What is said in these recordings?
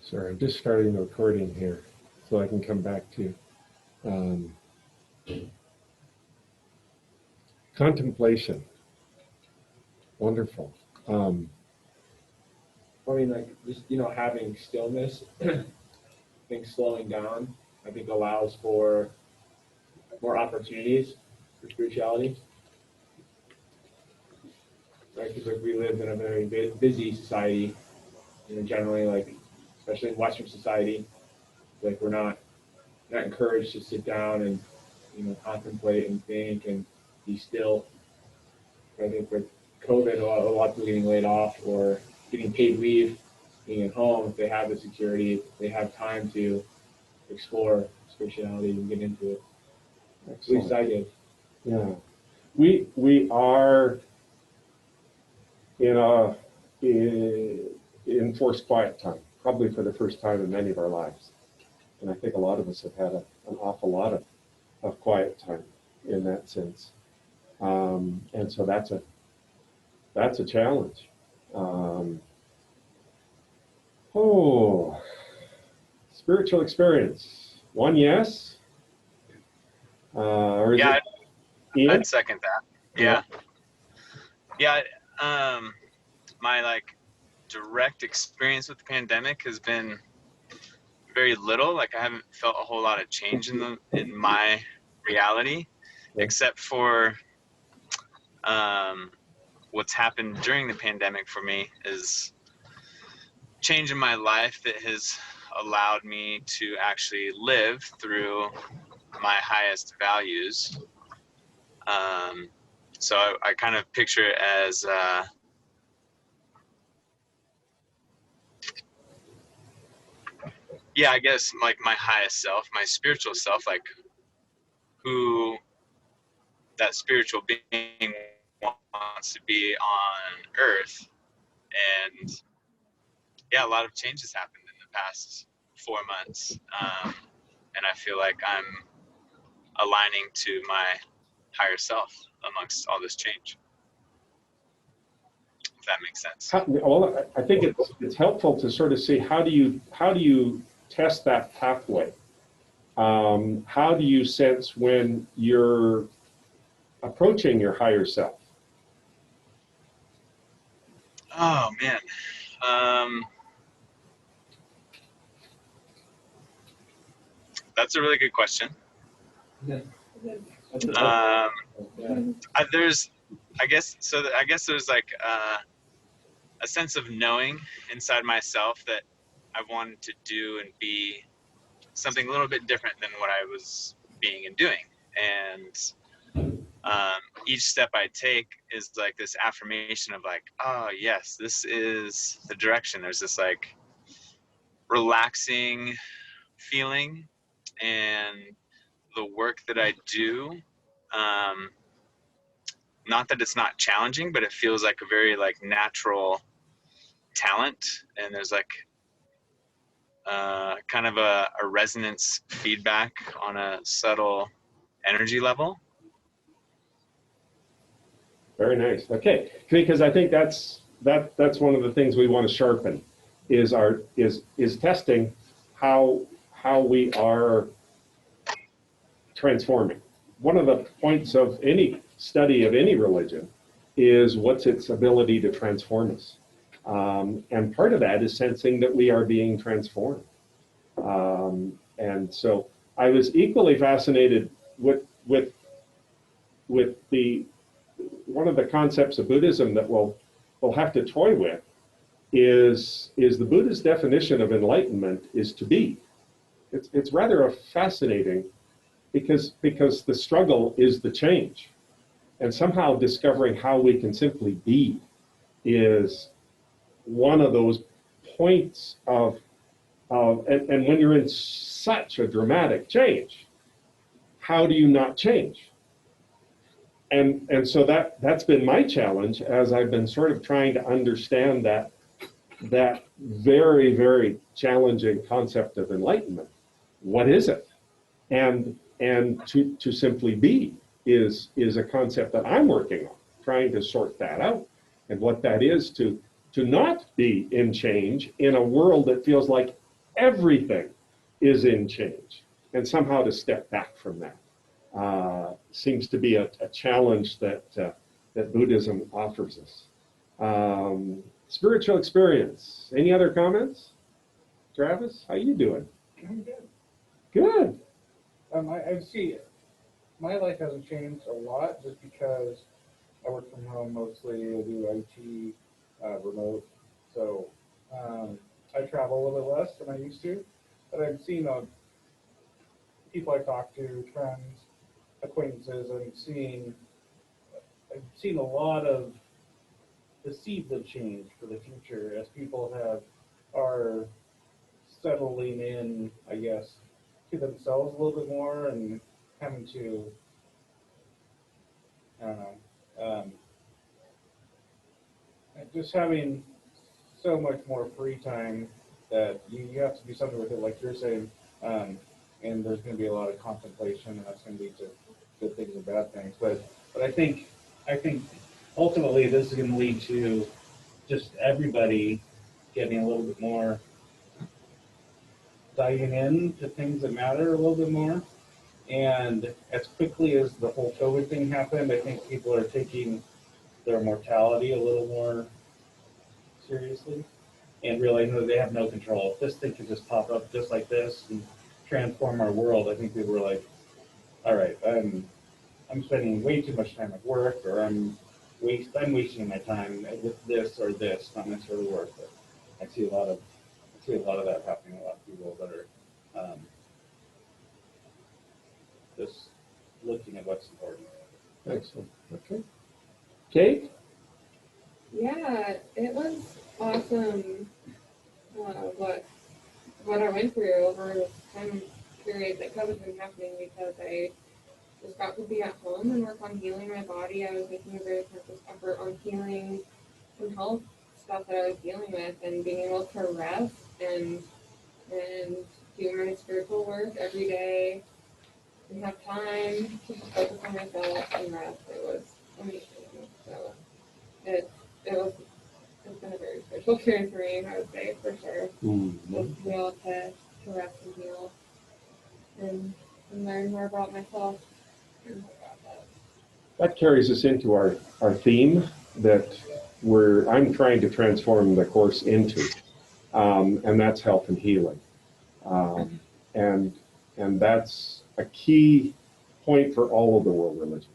Sorry, I'm just starting the recording here so I can come back to um, contemplation. Wonderful. I mean, like, just, having stillness, I think slowing down, I think allows for more opportunities for spirituality. Right? Because like we live in a very busy society, generally, like, especially in Western society, like we're not encouraged to sit down and, contemplate and think and be still. I think with COVID, a lot of people getting laid off or getting paid leave, being at home, if they have the security, they have time to explore spirituality and get into it. Excellent. At least I did. Yeah. We are in a enforced quiet time, probably for the first time in many of our lives. And I think a lot of us have had an awful lot of quiet time in that sense. And so that's a challenge. Spiritual experience. One, yes? Or is Yeah, it I'd second that. Yeah. My direct experience with the pandemic has been very little. Like I haven't felt a whole lot of change in my reality, except for what's happened during the pandemic for me is change in my life that has allowed me to actually live through my highest values. So I kind of picture it as I guess like my highest self, my spiritual self, like who that spiritual being wants to be on earth. And a lot of changes happened in the past 4 months. And I feel like I'm aligning to my higher self amongst all this change. If that makes sense. Well, I think it's helpful to sort of see how do you test that pathway. How do you sense when you're approaching your higher self? Oh man, that's a really good question. I guess there's like a sense of knowing inside myself that I wanted to do and be something a little bit different than what I was being and doing. And each step I take is like this affirmation of like, oh yes, this is the direction. There's this like relaxing feeling, and the work that I do, not that it's not challenging, but it feels like a very like natural talent, and there's like kind of a resonance feedback on a subtle energy level. Very nice. Okay, because I think that's one of the things we want to sharpen is testing how we are transforming. One of the points of any study of any religion is what's its ability to transform us. And part of that is sensing that we are being transformed. And so I was equally fascinated with the one of the concepts of Buddhism that we'll have to toy with is the Buddha's definition of enlightenment is to be. It's rather fascinating because the struggle is the change. And somehow discovering how we can simply be is one of those points of and when you're in such a dramatic change, how do you not change? And so that's been my challenge as I've been sort of trying to understand that very, very challenging concept of enlightenment. What is it? And to simply be is a concept that I'm working on, trying to sort that out, and what that is to not be in change in a world that feels like everything is in change. And somehow to step back from that seems to be a challenge that Buddhism offers us. Spiritual experience. Any other comments? Travis, how you doing? I'm good. Good. I see my life hasn't changed a lot just because I work from home mostly. I do IT remote, so I travel a little bit less than I used to. But I've seen people I talk to, friends, acquaintances. I've seen a lot of the seeds of change for the future as people are settling in, I guess, to themselves a little bit more and having to, I don't know, just having so much more free time that you have to do something with it, like you're saying, and there's going to be a lot of contemplation, and that's going to lead to good things and bad things. But I think ultimately this is going to lead to just everybody getting a little bit more diving in to things that matter a little bit more. And as quickly as the whole COVID thing happened, I think people are taking their mortality a little more seriously and realizing that they have no control. If this thing could just pop up just like this and transform our world, I think people were like, all right, I'm spending way too much time at work, or I'm wasting my time with this or this, not necessarily work. But I see a lot of that happening. A lot of people that are just looking at what's important. Excellent. Okay. Kate? Yeah, it was awesome what I went through over this time period that COVID's been happening, because I just got to be at home and work on healing my body. I was making a very conscious effort on healing some health stuff that I was dealing with, and being able to rest and do my spiritual work every day and have time to just focus on myself and rest. It was amazing. So it's been a very special experience for me, I would say, for sure. Mm-hmm. Just to be able to rest and heal and learn more about myself and more about that. That carries us into our theme that I'm trying to transform the course into, and that's health and healing. And that's a key point for all of the world religions.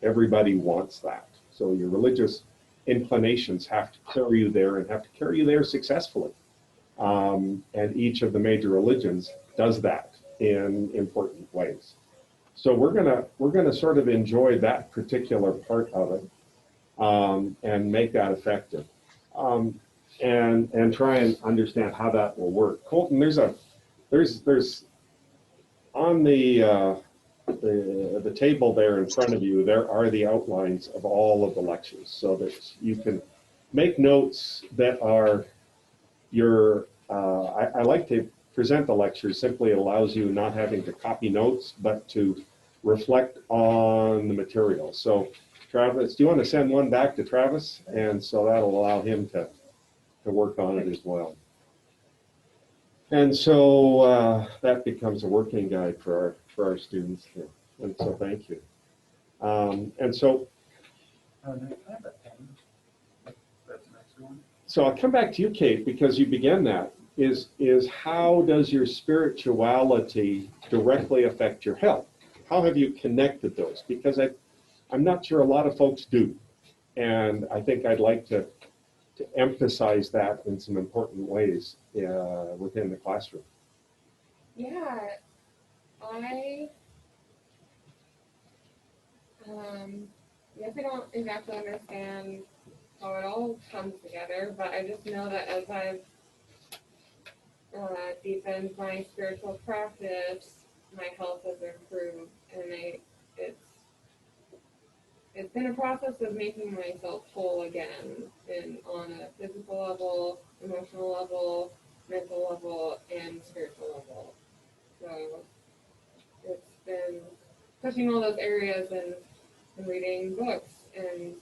Everybody wants that. So your religious inclinations have to carry you there, and have to carry you there successfully. And each of the major religions does that in important ways. So we're gonna sort of enjoy that particular part of it, and make that effective, and try and understand how that will work. Colton, there's on the table there in front of you, there are the outlines of all of the lectures, so that you can make notes that are I like to present the lectures. Simply allows you not having to copy notes, but to reflect on the material. So Travis, do you want to send one back to Travis? And so that'll allow him to work on it as well. And so that becomes a working guide for our students here. And so thank you. And so, so I'll come back to you, Kate, because you began that. Is how does your spirituality directly affect your health? How have you connected those? Because I'm not sure a lot of folks do. And I think I'd like to emphasize that in some important ways within the classroom. Yeah, I guess I don't exactly understand how it all comes together, but I just know that as I've deepened my spiritual practice, my health has improved, and it's been a process of making myself whole again, and on a physical level, emotional level, mental level, and spiritual level. So it's been touching all those areas and reading books and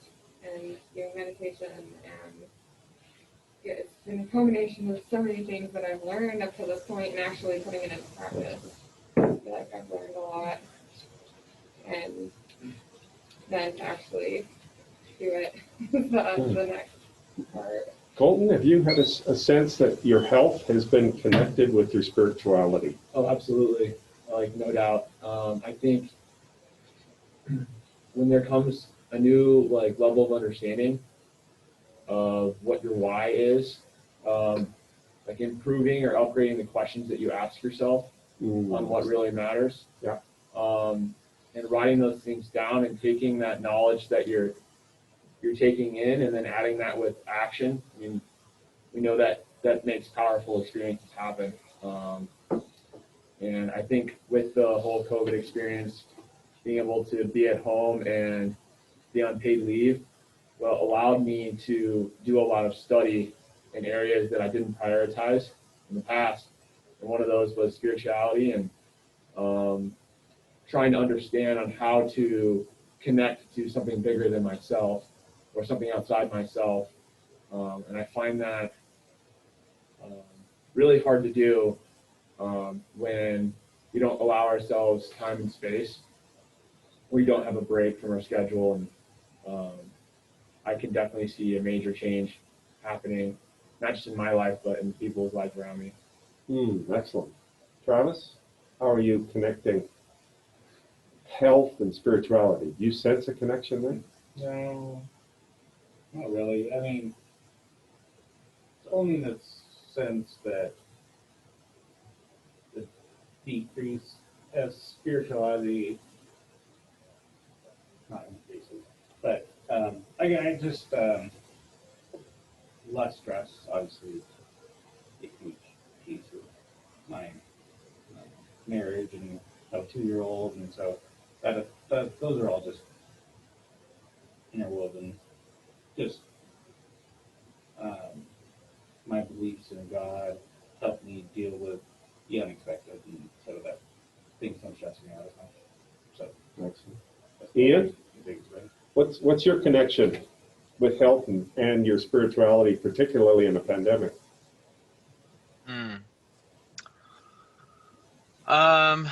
doing meditation and it's been a combination of so many things that I've learned up to this point and actually putting it into practice. I feel like I've learned a lot. And then to actually do it, that's the next part. Colton, have you had a sense that your health has been connected with your spirituality? Oh, absolutely. Like, no doubt. I think when there comes a new like level of understanding of what your why is, like improving or upgrading the questions that you ask yourself on what really matters. Yeah. And writing those things down and taking that knowledge that you're taking in and then adding that with action. I mean, we know that makes powerful experiences happen. And I think with the whole COVID experience, being able to be at home and be on paid leave, well, allowed me to do a lot of study in areas that I didn't prioritize in the past. And one of those was spirituality and trying to understand on how to connect to something bigger than myself or something outside myself. And I find that really hard to do when we don't allow ourselves time and space. We don't have a break from our schedule, and I can definitely see a major change happening, not just in my life, but in people's lives around me. Excellent. Travis, how are you connecting health and spirituality? Do you sense a connection there? No, not really. I mean, only in the sense that the decrease as spirituality, not increases, but I just less stress, obviously, a huge piece of my marriage, and have a 2-year-old, and so that those are all just interwoven. Just my beliefs in God help me deal with the unexpected, and so that things don't stress me out as much. So Excellent. that's Ian? the biggest way. What's your connection with health and your spirituality, particularly in a pandemic? Um,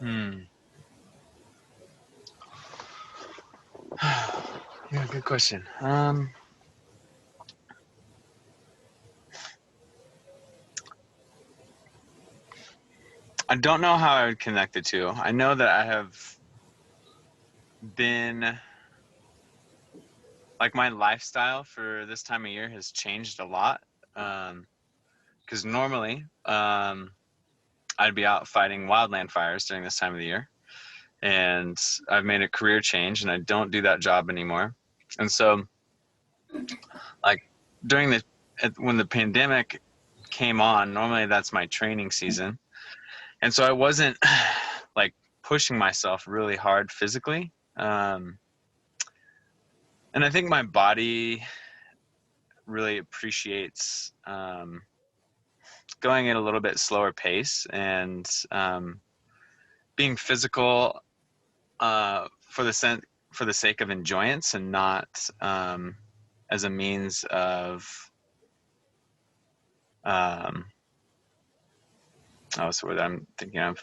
hmm. Yeah, good question. I don't know how I would connect the two. I know that I have been, like, my lifestyle for this time of year has changed a lot. Because normally, I'd be out fighting wildland fires during this time of the year. And I've made a career change and I don't do that job anymore. And so, like, when the pandemic came on, normally that's my training season. And so I wasn't like pushing myself really hard physically. And I think my body really appreciates going at a little bit slower pace and being physical for the sake of enjoyance and not as a means of what's the word I'm thinking of?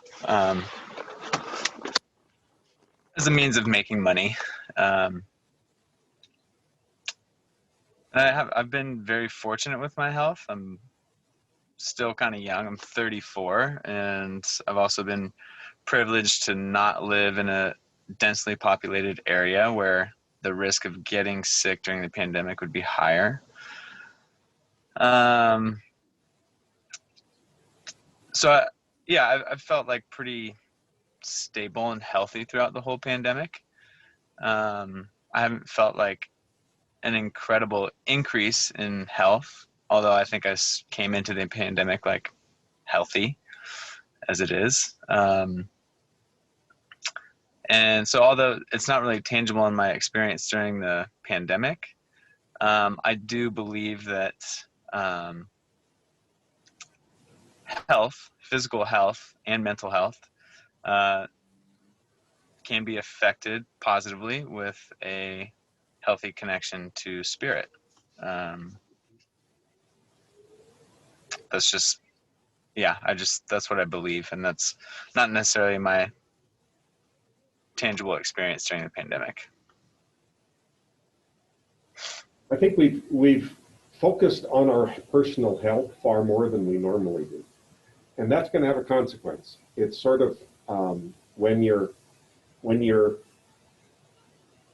As a means of making money. I've been very fortunate with my health. I'm still kind of young. I'm 34, and I've also been privileged to not live in a densely populated area where the risk of getting sick during the pandemic would be higher. So I've felt like pretty stable and healthy throughout the whole pandemic. I haven't felt like an incredible increase in health, although I think I came into the pandemic like healthy as it is. And so although it's not really tangible in my experience during the pandemic, I do believe that health, physical health and mental health, can be affected positively with a healthy connection to spirit. That's just, yeah, that's what I believe. And that's not necessarily my tangible experience during the pandemic. I think we've focused on our personal health far more than we normally do, and that's going to have a consequence. It's sort of when you're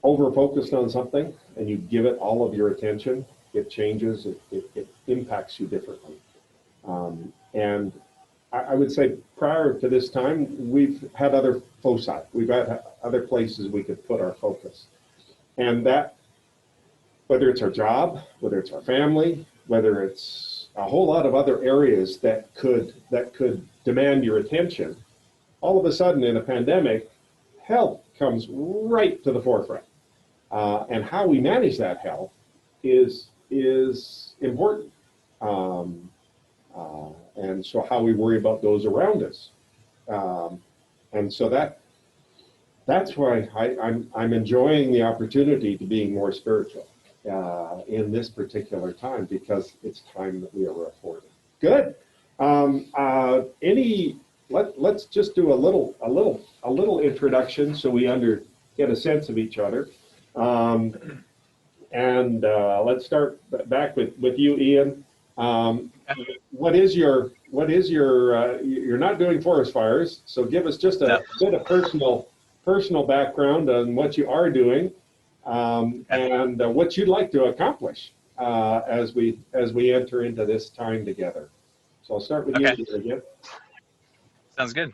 over focused on something and you give it all of your attention, it changes. It impacts you differently. And I would say prior to this time, we've had other foci. We've had other places we could put our focus, and that, whether it's our job, whether it's our family, whether it's a whole lot of other areas that could demand your attention, all of a sudden in a pandemic, health comes right to the forefront. And how we manage that health is important. And so how we worry about those around us. And so that's why I'm enjoying the opportunity to being more spiritual in this particular time, because it's time that we are afforded. Good. Let's just do a little introduction so we get a sense of each other. And let's start back with you, Ian. What is your you're not doing forest fires, so give us just a bit of personal background on what you are doing, and what you'd like to accomplish as we enter into this time together. So I'll start with you again. Sounds good.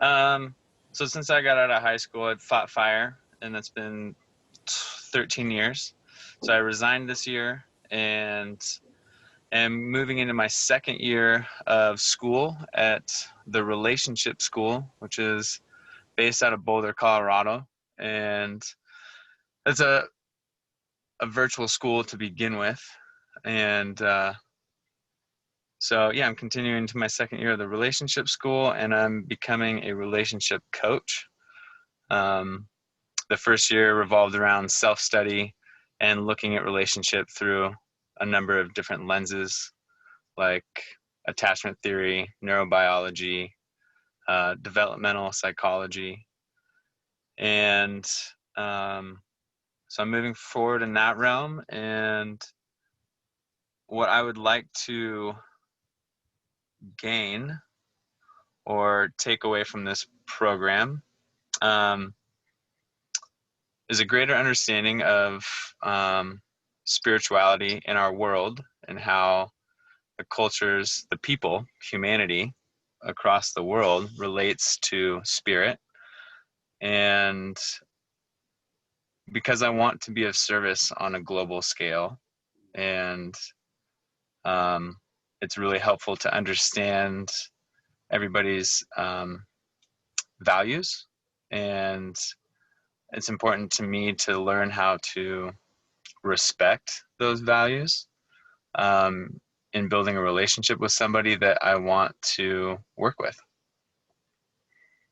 So since I got out of high school, I'd fought fire, and that's been 13 years. So I resigned this year and am moving into my second year of school at the Relationship School, which is based out of Boulder, Colorado. And it's a virtual school to begin with. And so, yeah, I'm continuing to my second year of the Relationship School, and I'm becoming a relationship coach. The first year revolved around self-study and looking at relationship through a number of different lenses, like attachment theory, neurobiology, developmental psychology. And so I'm moving forward in that realm. And what I would like to gain or take away from this program is a greater understanding of spirituality in our world, and how the cultures, the people, humanity across the world relates to spirit. And because I want to be of service on a global scale, and it's really helpful to understand everybody's values, and it's important to me to learn how to respect those values in building a relationship with somebody that I want to work with.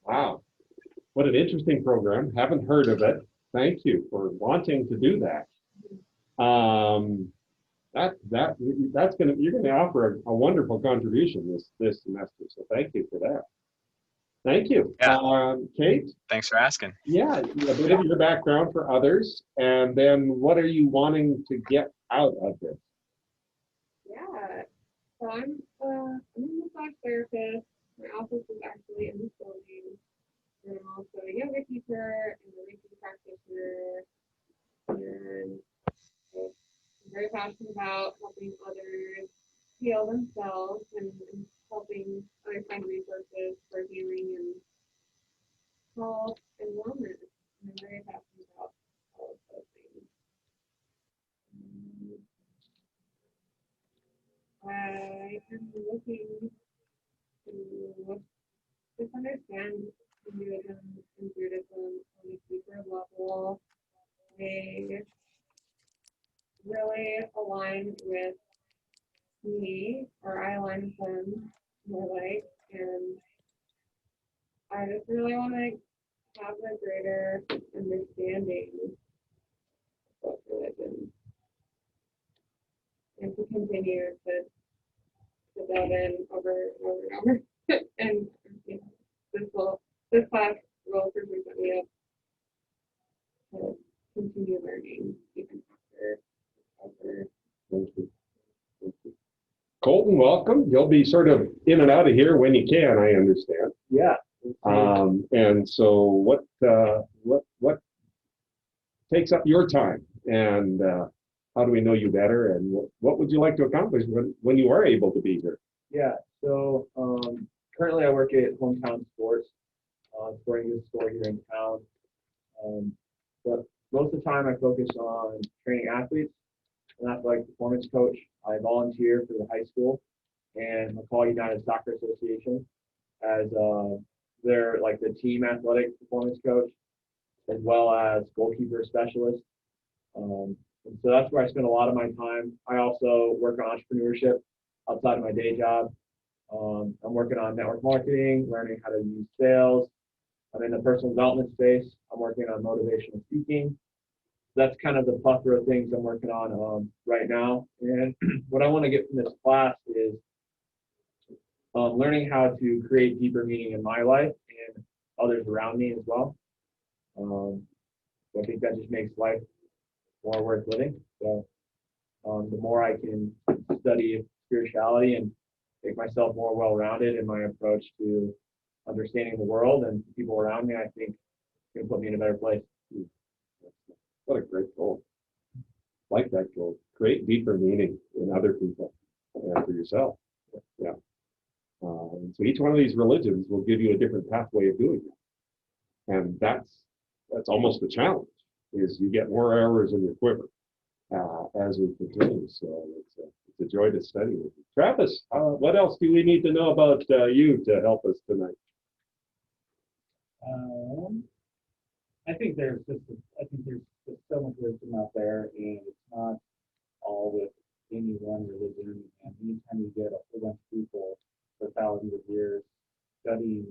Wow, what an interesting program. Haven't heard of it. Thank you for wanting to do that. You're gonna offer a wonderful contribution this semester. So thank you for that. Thank you. Yeah. Kate? Thanks for asking. Yeah, a bit of your background for others, and then what are you wanting to get out of this? Yeah, so I'm a massage therapist. My office is actually in this building. And I'm also a yoga teacher and a Reiki practitioner. And I'm very passionate about helping others heal themselves and helping others find resources for healing and health and wellness. And I'm very passionate about all of those things. I am looking to just understand Hinduism and Buddhism on a deeper level. They really align with me, or I align with them more like, and I just really want to have a greater understanding of religion and to continue to delve in over and over and over. And you know, this class will present me up to continue learning even after. Thank you. Thank you. Colton, welcome. You'll be sort of in and out of here when you can, I understand. Yeah. And so what takes up your time, and how do we know you better, and what would you like to accomplish when you are able to be here? Yeah. So currently I work at Hometown Sports, sporting goods store here in town. But most of the time I focus on training athletes and athletic performance coach. I volunteer for the high school and McCall United Soccer Association as they're like the team athletic performance coach, as well as goalkeeper specialist. And so that's where I spend a lot of my time. I also work on entrepreneurship outside of my day job. I'm working on network marketing, learning how to use sales. I'm in the personal development space. I'm working on motivational speaking. That's kind of the plethora of things I'm working on right now. And what I want to get from this class is learning how to create deeper meaning in my life and others around me as well. I think that just makes life more worth living. So the more I can study spirituality and make myself more well-rounded in my approach to understanding the world and people around me, I think it's going to put me in a better place. What a great goal. Like that goal. Create deeper meaning in other people and for yourself. Yeah. So each one of these religions will give you a different pathway of doing that. And that's almost the challenge, is you get more arrows in your quiver as we continue. So it's a joy to study with you. Travis, what else do we need to know about you to help us tonight? I think there's just so much wisdom out there, and it's not all with any one religion. And anytime you get a whole bunch of people for thousands of years studying,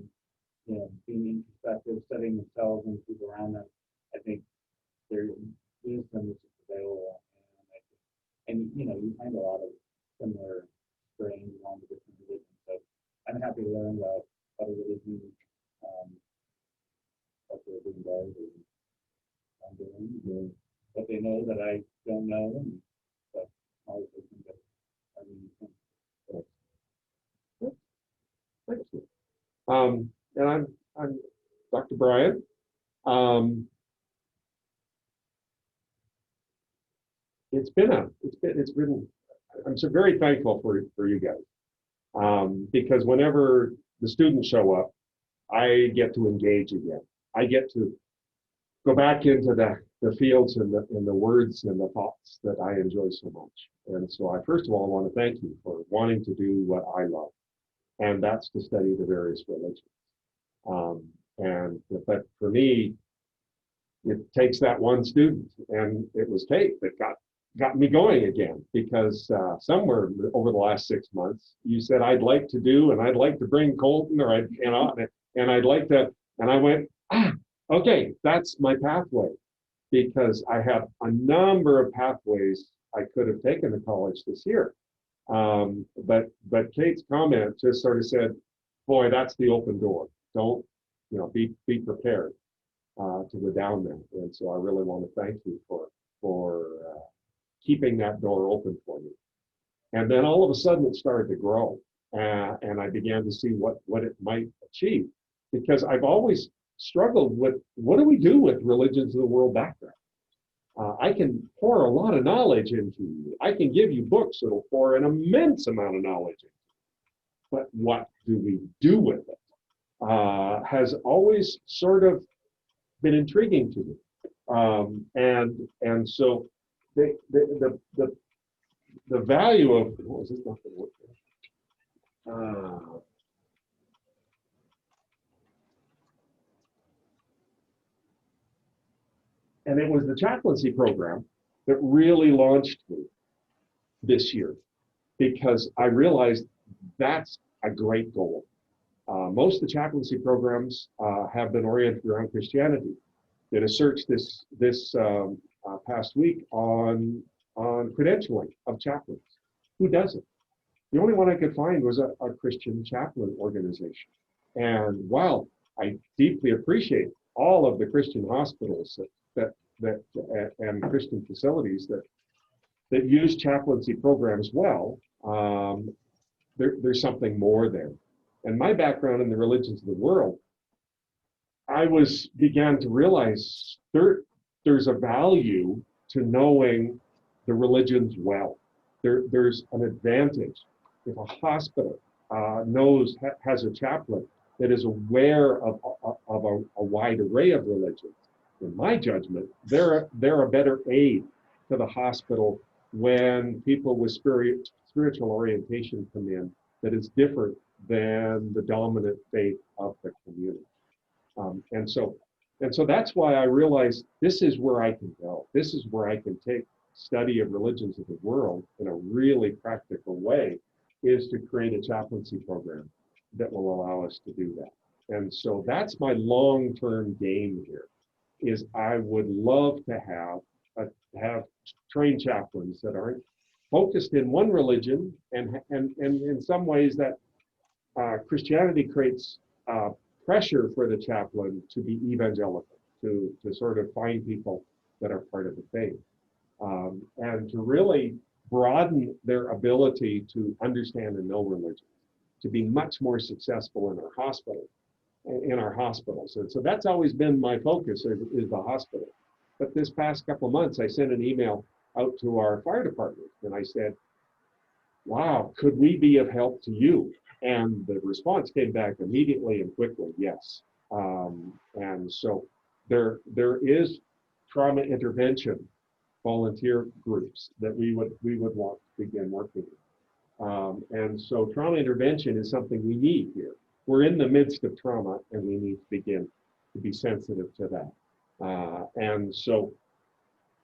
being introspective, studying themselves and people around them, I think there's wisdom which is available. And you find a lot of similar strains along the different religions. So I'm happy to learn about other religions, what they're doing better than I'm doing, what they know that I don't know, and but always looking at Thank you. And I'm Dr. Bryan. It's been. I'm so very thankful for you guys, because whenever the students show up, I get to engage again. I get to go back into the fields and the words and the thoughts that I enjoy so much. And so I first of all want to thank you for wanting to do what I love, and that's to study the various religions. But for me, it takes that one student, and it was Kate that got me going again, because somewhere over the last 6 months, you said I'd like to bring Colton, and I'd like to, and I went, okay, that's my pathway, because I have a number of pathways I could have taken to college this year. But Kate's comment just sort of said, boy, that's the open door. Don't, be prepared to go down there. And so I really want to thank you for keeping that door open for me. And then all of a sudden it started to grow, and I began to see what it might achieve, because I've always struggled with, what do we do with religions of the world background? I can pour a lot of knowledge into you. I can give you books that'll pour an immense amount of knowledge into you. But what do we do with it? Has always sort of been intriguing to me. And so the value of, what was this not going to work there? And it was the chaplaincy program that really launched me this year, because I realized that's a great goal. Most of the chaplaincy programs have been oriented around Christianity. Did a search this past week on credentialing of chaplains. Who does it? The only one I could find was a Christian chaplain organization. And while I deeply appreciate all of the Christian hospitals and Christian facilities that use chaplaincy programs well, there's something more there. And my background in the religions of the world, I began to realize there's a value to knowing the religions well. There's an advantage if a hospital has a chaplain that is aware of a wide array of religions. In my judgment, they're a better aid to the hospital when people with spiritual orientation come in that is different than the dominant faith of the community. And so that's why I realized this is where I can go. This is where I can take study of religions of the world in a really practical way, is to create a chaplaincy program that will allow us to do that. And so that's my long-term game here, is I would love to have trained chaplains that aren't focused in one religion, and in some ways that Christianity creates pressure for the chaplain to be evangelical, to sort of find people that are part of the faith, and to really broaden their ability to understand and know religion, to be much more successful in our hospitals. And so that's always been my focus, is the hospital. But this past couple of months, I sent an email out to our fire department, and I said, wow, could we be of help to you? And the response came back immediately and quickly, yes. And so there is trauma intervention volunteer groups that we would want to begin working with. And so trauma intervention is something we need here. We're in the midst of trauma, and we need to begin to be sensitive to that. And so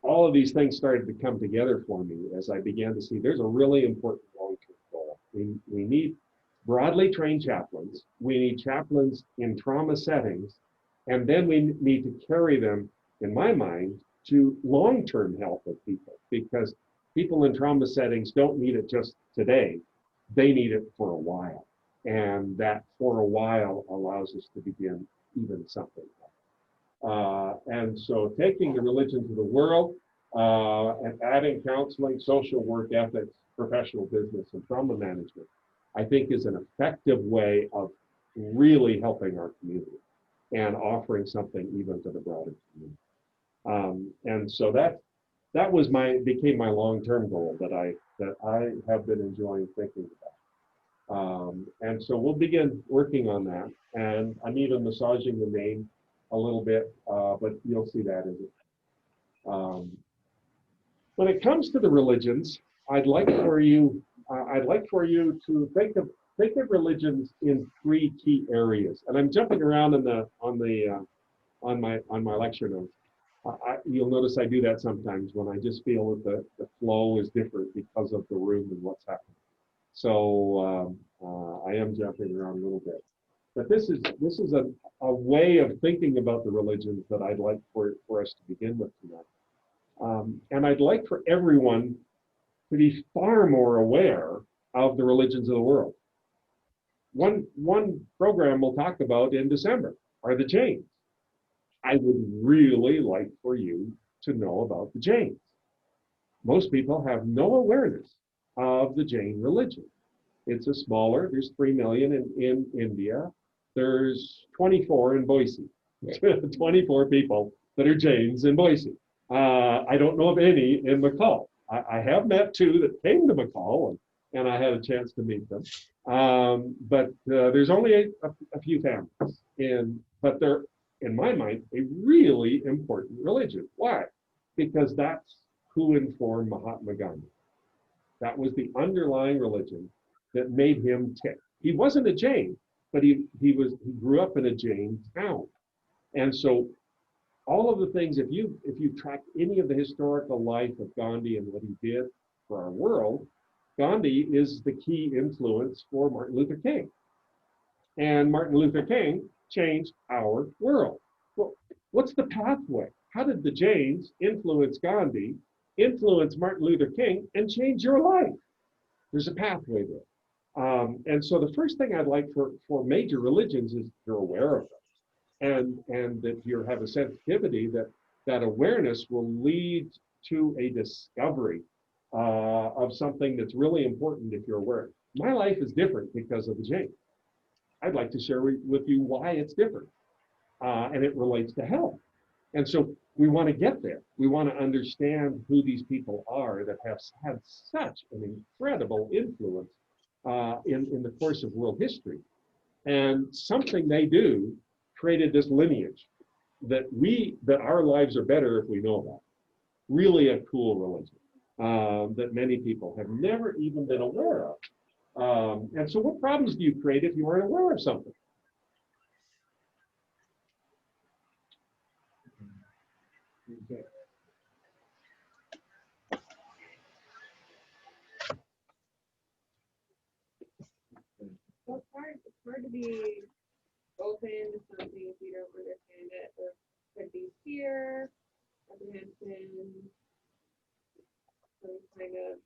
all of these things started to come together for me as I began to see there's a really important long-term goal. We need broadly trained chaplains. We need chaplains in trauma settings, and then we need to carry them, in my mind, to long-term health of people, because people in trauma settings don't need it just today. They need it for a while. And that for a while allows us to begin even something else. And so taking the religions of the world and adding counseling, social work ethics, professional business, and trauma management, I think is an effective way of really helping our community and offering something even to the broader community. And so that became my long-term goal that I have been enjoying thinking about. And so we'll begin working on that. And I'm even massaging the name a little bit, but you'll see that as it. When it comes to the religions, I'd like for you to think of religions in three key areas. And I'm jumping around on my lecture notes. You'll notice I do that sometimes when I just feel that the flow is different because of the room and what's happening. So I am jumping around a little bit. But this is a way of thinking about the religions that I'd like for us to begin with tonight. And I'd like for everyone to be far more aware of the religions of the world. One program we'll talk about in December are the Jains. I would really like for you to know about the Jains. Most people have no awareness of the Jain religion. It's there's 3 million in India. There's 24 in Boise. 24 people that are Jains in Boise. I don't know of any in McCall. I have met 2 that came to McCall, and I had a chance to meet them. But there's only a few families, but they're, in my mind, a really important religion. Why? Because that's who informed Mahatma Gandhi. That was the underlying religion that made him tick. He wasn't a Jain, but he grew up in a Jain town. And so all of the things, if you track any of the historical life of Gandhi and what he did for our world, Gandhi is the key influence for Martin Luther King. and Martin Luther King changed our world. Well, what's the pathway? How did the Jains influence Gandhi, influence Martin Luther King, and change your life? There's a pathway there. And so the first thing I'd like for major religions is you're aware of them, and that you have a sensitivity that awareness will lead to a discovery of something that's really important if you're aware. My life is different because of the Jains. I'd like to share with you why it's different, and it relates to health. And so we want to get there. We want to understand who these people are that have had such an incredible influence in the course of world history. And something they do created this lineage that our lives are better if we know about. Really a cool religion that many people have never even been aware of. And so what problems do you create if you aren't aware of something? Okay. So it's hard to be open to something if you don't understand it. There could be fear, apprehension, some kind of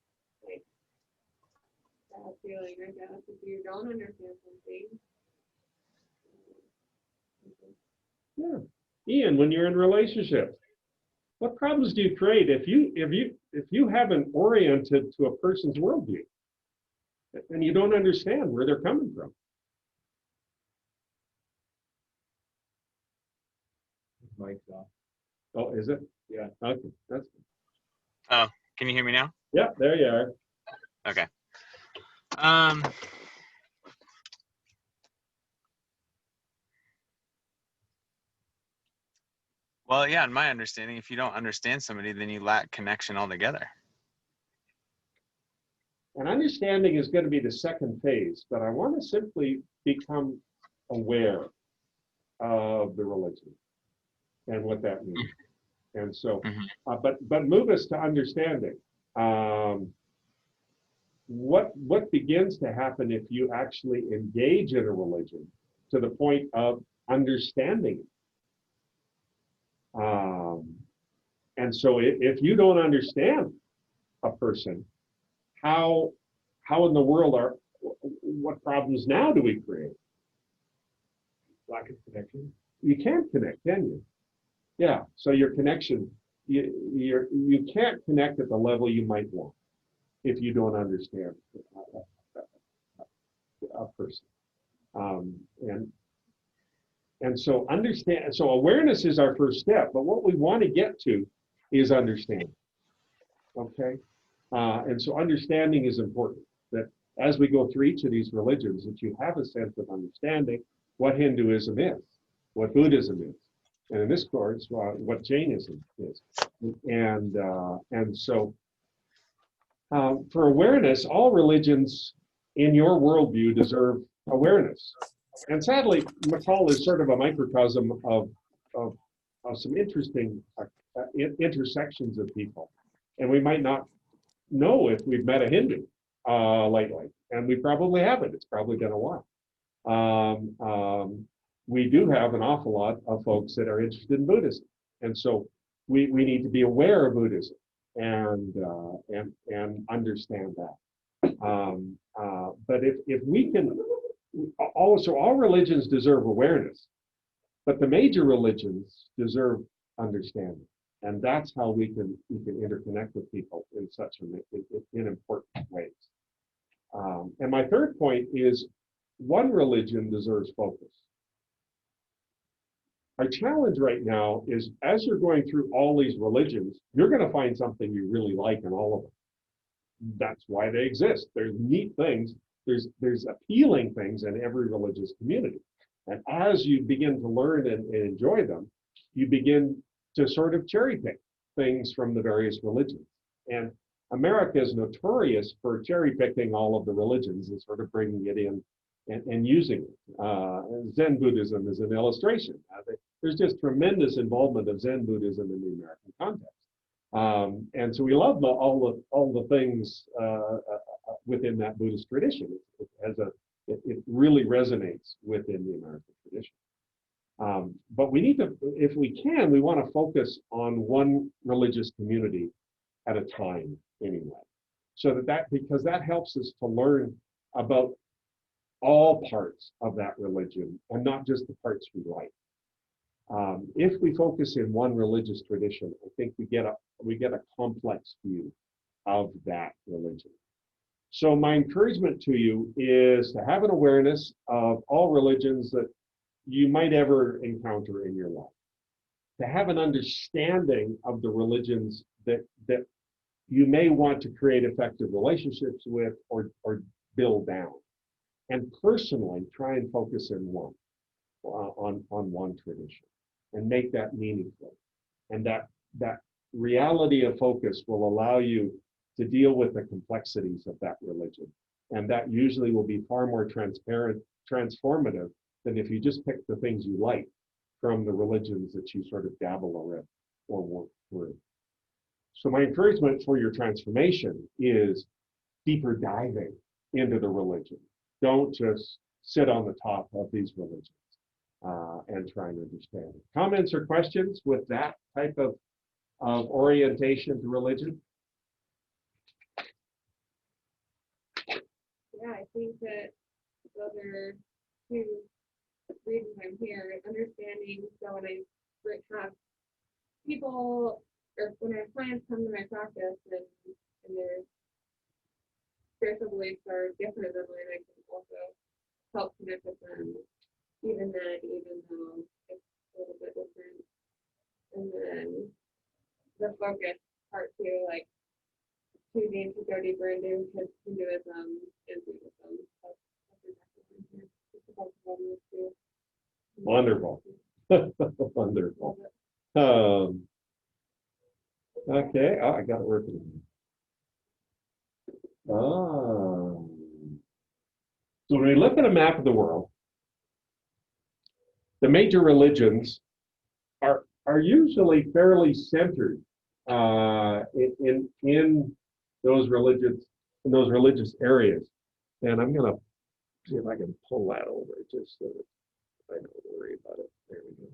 like bad feeling, I guess, if you don't understand something. Yeah. Ian, when you're in relationships, what problems do you create if you haven't oriented to a person's worldview and you don't understand where they're coming from? Mike's off. Oh, is it? Yeah. Okay, that's good. Oh, can you hear me now? Yeah, there you are. Okay. Well, yeah, in my understanding, if you don't understand somebody, then you lack connection altogether. And understanding is going to be the second phase, but I want to simply become aware of the religion and what that means. And so, but move us to understanding. What begins to happen if you actually engage in a religion to the point of understanding it? And so if you don't understand a person, how in the world what problems now do we create? Lack of connection. You can't connect, can you? Yeah. So your connection, you can't connect at the level you might want if you don't understand a person. And so so awareness is our first step, but what we want to get to is understanding. Okay? And so understanding is important, that as we go through each of these religions, that you have a sense of understanding what Hinduism is, what Buddhism is, and in this course, what Jainism is. And so for awareness, all religions in your worldview deserve awareness. And sadly, McCall is sort of a microcosm of some interesting intersections of people. And we might not know if we've met a Hindu lately, and we probably haven't. It's probably been a while. We do have an awful lot of folks that are interested in Buddhism, and so we need to be aware of Buddhism and understand that. But if we can, all religions deserve awareness, but the major religions deserve understanding. And that's how we can interconnect with people in such in important ways. And my third point is one religion deserves focus. Our challenge right now is as you're going through all these religions, you're going to find something you really like in all of them. That's why they exist. There's neat things. There's appealing things in every religious community. And as you begin to learn and enjoy them, you begin to sort of cherry pick things from the various religions. And America is notorious for cherry picking all of the religions and sort of bringing it in and using it. Zen Buddhism is an illustration. There's just tremendous involvement of Zen Buddhism in the American context. And so we love all the things within that Buddhist tradition. It really resonates within the American tradition. But we need to, if we can, we want to focus on one religious community at a time anyway. So because that helps us to learn about all parts of that religion and not just the parts we like. If we focus in one religious tradition, I think we get a complex view of that religion. So my encouragement to you is to have an awareness of all religions that you might ever encounter in your life, to have an understanding of the religions that you may want to create effective relationships with or build down, and personally try and focus in one on one tradition and make that meaningful. And that reality of focus will allow you to deal with the complexities of that religion, and that usually will be far more transformative than if you just pick the things you like from the religions that you sort of dabble around or work through. So my encouragement for your transformation is deeper diving into the religion. Don't just sit on the top of these religions and try and understand it. Comments or questions with that type of orientation to religion? Yeah, I think that those are two reasons I'm here. Understanding, so when I have people, or when I have clients come to my practice and their spiritual beliefs are different than mine, I can also help connect with them, even though it's a little bit different. And then the focus part too, like choosing to go deeper into Hinduism and Buddhism. Wonderful. Wonderful. Okay, I got it working. So when we look at a map of the world, the major religions are usually fairly centered in those religious areas. And I'm going to see if I can pull that over just so that I don't worry about it. There we go.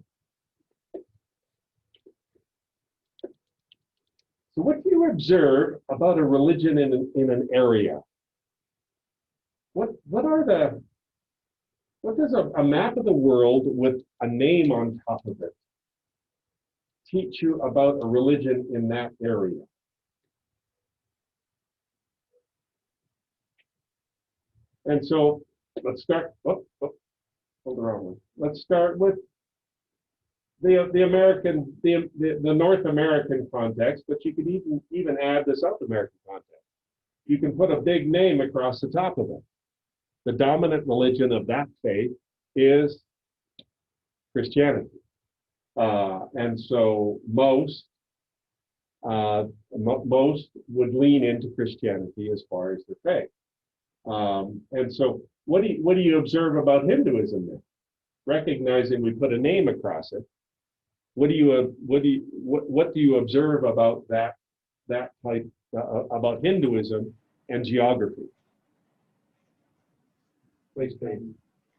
So what do you observe about a religion in an area? What does a map of the world with a name on top of it teach you about a religion in that area? And so let's start, hold the wrong one. Let's start with the North American context, but you could even add the South American context. You can put a big name across the top of it. The dominant religion of that faith is Christianity. And so most would lean into Christianity as far as the faith. And so what do you observe about Hinduism then? Recognizing we put a name across it, what do you observe about that type about Hinduism and geography? Place-based.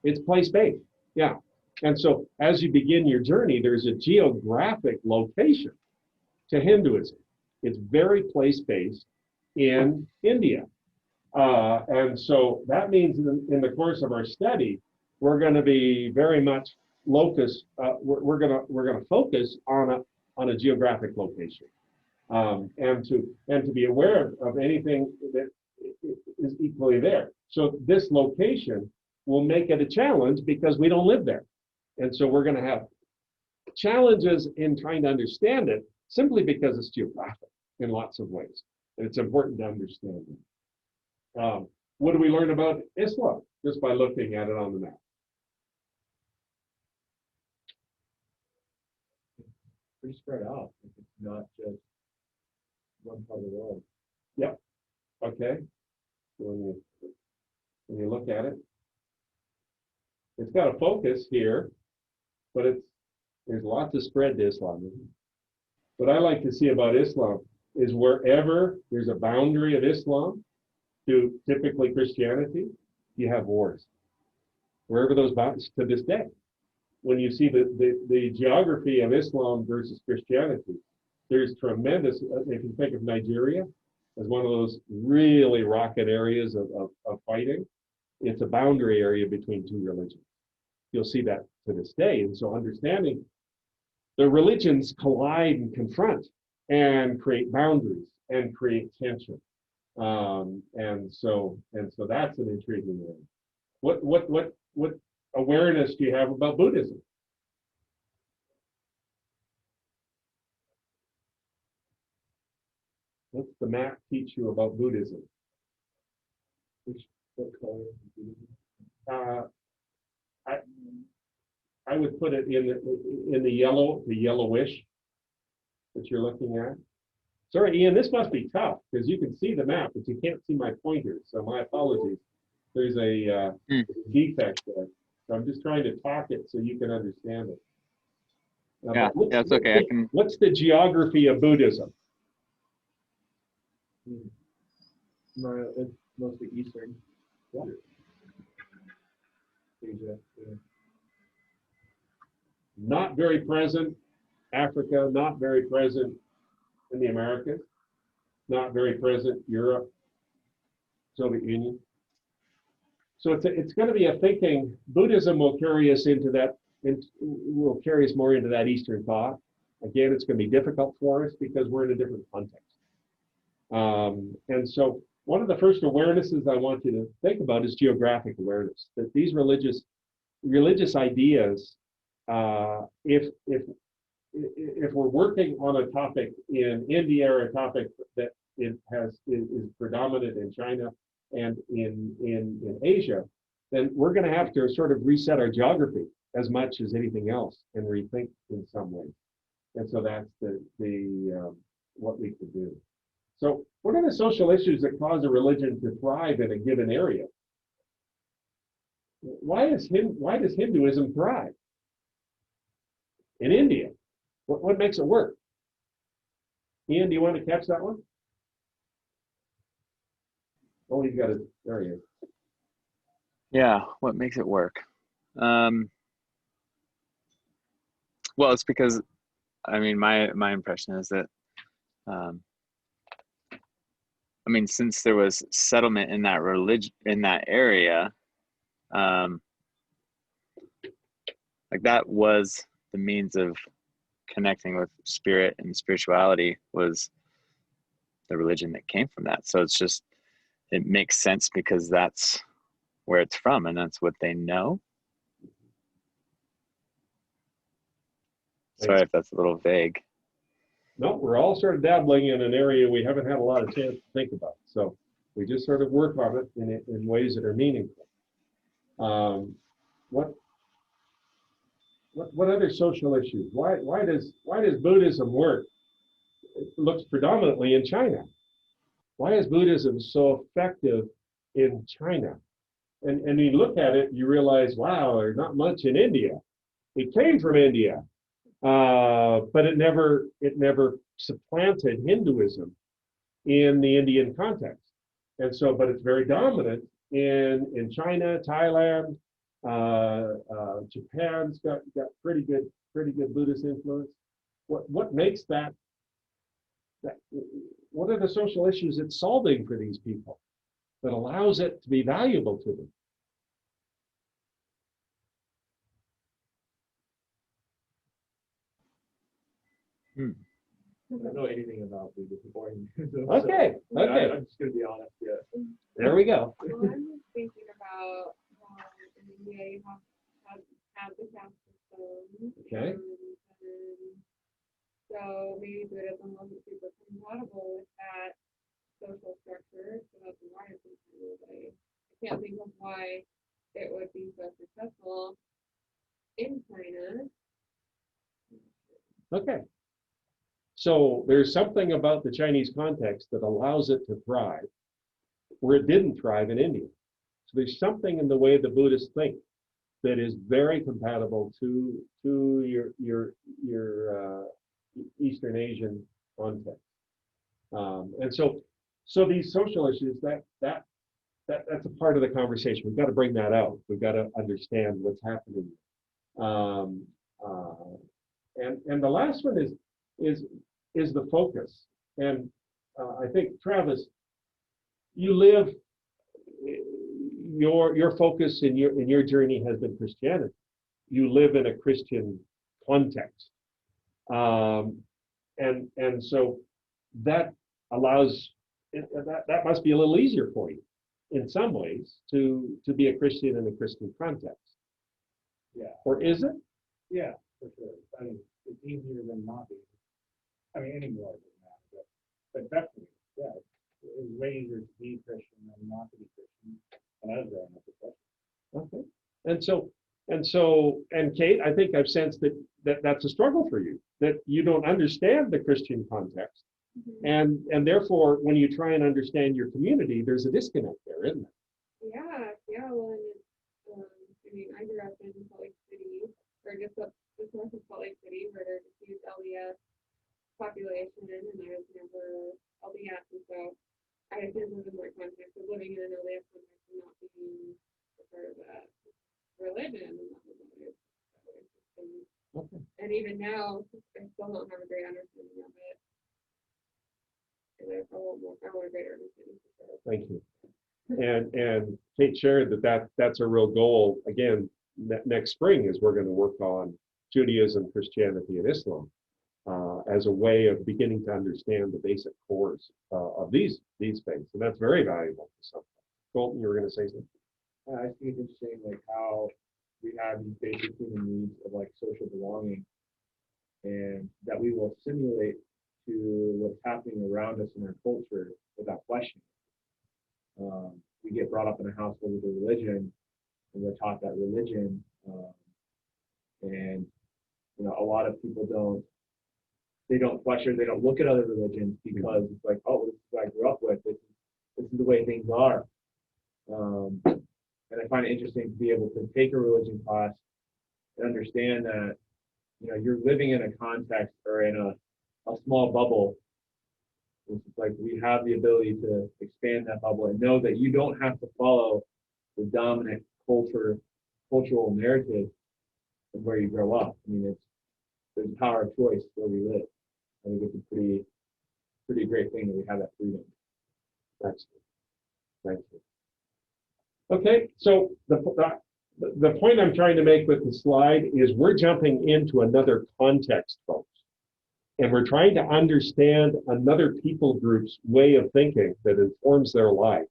It's place-based, yeah. And so as you begin your journey, there's a geographic location to Hinduism. It's very place-based in India. And so that means in the course of our study, we're going to be very much locus. We're going to focus on a geographic location, and to be aware of anything that is equally there. So this location will make it a challenge because we don't live there, and so we're going to have challenges in trying to understand it simply because it's geographic in lots of ways, and it's important to understand it. What do we learn about Islam just by looking at it on the map? Pretty spread out. It's not just one part of the world. Yep. Okay. So when you look at it, it's got a focus here, but there's lots of spread to Islam. What I like to see about Islam is wherever there's a boundary of Islam to typically Christianity, you have wars. wherever those boundaries to this day. When you see the geography of Islam versus Christianity, there's tremendous, if you think of Nigeria as one of those really rocket areas of fighting, it's a boundary area between two religions. You'll see that to this day. And so understanding the religions collide and confront and create boundaries and create tension. And so that's an intriguing area. What awareness do you have about Buddhism? What's the map teach you about Buddhism? What color is Buddhism? I would put it in the yellowish that you're looking at. Sorry, Ian, this must be tough because you can see the map, but you can't see my pointers. So my apologies. There's a defect there. So I'm just trying to talk it so you can understand it. Yeah, it's okay. What's the geography of Buddhism? It's mostly Eastern. Yeah. Asia. Yeah. Not very present. Africa, not very present in the Americas, not very present Europe, Soviet Union. So it's going to be a thinking. Buddhism will carry us into that. Will carry us more into that Eastern thought. Again, it's going to be difficult for us because we're in a different context. And so one of the first awarenesses I want you to think about is geographic awareness. That these religious ideas, if we're working on a topic in India or a topic that is predominant in China and in Asia, then we're going to have to sort of reset our geography as much as anything else and rethink in some ways. And so that's the what we could do. So what are the social issues that cause a religion to thrive in a given area? Why does Hinduism thrive in India? What makes it work? Ian, do you want to catch that one? Oh, he's got it. There he is. Yeah, what makes it work? Well, it's because, I mean, my impression is that, I mean, since there was settlement in that area, like that was the means of connecting with spirit, and spirituality was the religion that came from that. So it's just, it makes sense because that's where it's from and that's what they know. Sorry if that's a little vague. No, we're all sort of dabbling in an area we haven't had a lot of chance to think about. So we just sort of work on it in ways that are meaningful. What other social issues? Why does Buddhism work? It looks predominantly in China. Why is Buddhism so effective in China? And you look at it, you realize, wow, there's not much in India. It came from India, but it never supplanted Hinduism in the Indian context. And so, but it's very dominant in China, Thailand, Japan's got pretty good Buddhist influence. What makes that? What are the social issues it's solving for these people that allows it to be valuable to them? I don't know anything about Buddhism or Hinduism. Okay. I'm just going to be honest. Yeah. There we go. Well, I'm just thinking about in India you have the caste system. Okay. So maybe Buddhism wasn't super compatible with that social structure, so that's why it's I can't think of why it would be so successful in China. Okay. So there's something about the Chinese context that allows it to thrive where it didn't thrive in India. So there's something in the way the Buddhists think that is very compatible to your Eastern Asian context. And so these social issues that that's a part of the conversation. We've got to bring that out. We've got to understand what's happening. Um, uh, and the last one is the focus. And I think, Travis, you live, your focus in your journey has been Christianity. You live in a Christian context, and so that allows that must be a little easier for you in some ways to be a Christian in a Christian context. Yeah. Or is it? Yeah, for sure. I mean, it's easier than not being. I mean, anymore than that, but definitely, yeah, it's way easier to be Christian than not to be Christian. And I was growing up with that. Okay. And Kate, I think I've sensed that's a struggle for you, that you don't understand the Christian context. And therefore, when you try and understand your community, there's a disconnect there, isn't there? Yeah. Well, and I mean, I grew up in Salt Lake City, or just north of Salt Lake City, where there's a huge LDS population, and I was never LDS, and so I did live in that context of living in an LDS context and not being a part of that religion, and that was always so interesting. Okay. And even now, I still don't have a great understanding of it. And I want a greater understanding for sure. Thank you. And Kate shared that's a real goal. Again, next spring is we're going to work on Judaism, Christianity, and Islam as a way of beginning to understand the basic cores of these faiths, and that's very valuable to some. Colton, you were going to say something? I think it's interesting, like how we have these basic human needs of like social belonging, and that we will simulate to what's happening around us in our culture without questioning. We get brought up in a household with a religion, and we're taught that religion, and a lot of people don't question, they don't look at other religions because it's like, oh, this is what I grew up with. This is the way things are. And I find it interesting to be able to take a religion class and understand that, you're living in a context or in a small bubble. It's like we have the ability to expand that bubble and know that you don't have to follow the dominant cultural narrative of where you grow up. I mean, there's a power of choice where we live. I think it's a pretty great thing that we have that freedom. Thank you. Okay, so the point I'm trying to make with the slide is we're jumping into another context, folks. And we're trying to understand another people group's way of thinking that informs their life.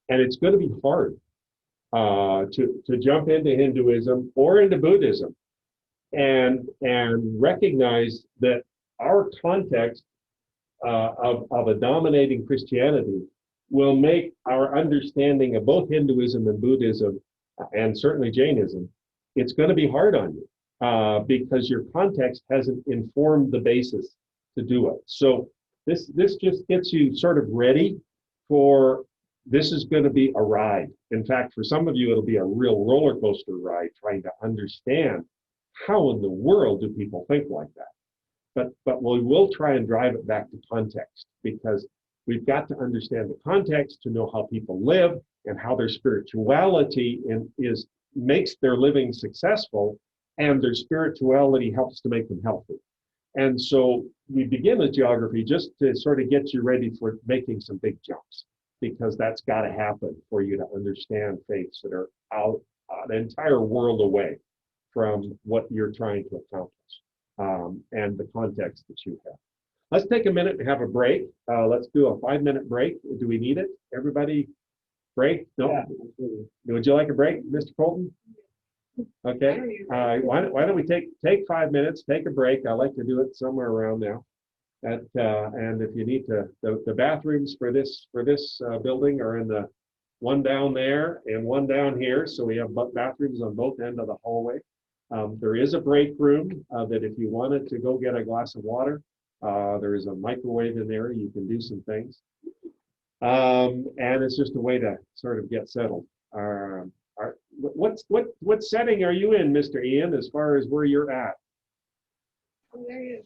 And it's going to be hard to jump into Hinduism or into Buddhism and recognize that our context of a dominating Christianity will make our understanding of both Hinduism and Buddhism, and certainly Jainism, it's going to be hard on you because your context hasn't informed the basis to do it. So this just gets you sort of ready for, this is going to be a ride. In fact, for some of you, it'll be a real roller coaster ride trying to understand how in the world do people think like that. But we will try and drive it back to context, because we've got to understand the context to know how people live and how their spirituality makes their living successful, and their spirituality helps to make them healthy. And so we begin with geography just to sort of get you ready for making some big jumps, because that's got to happen for you to understand faiths that are out an entire world away from what you're trying to accomplish and the context that you have. Let's take a minute and have a break. Let's do a 5-minute break. Do we need it? Everybody break? No? Yeah, absolutely. Would you like a break, Mr. Colton? Okay. Why don't we take 5 minutes, take a break. I like to do it somewhere around now. And if you need to, the bathrooms for this building are in the one down there and one down here. So we have bathrooms on both ends of the hallway. There is a break room that if you wanted to go get a glass of water, there is a microwave in there. You can do some things. And it's just a way to sort of get settled. What setting are you in, Mr. Ian, as far as where you're at? Oh, there he is.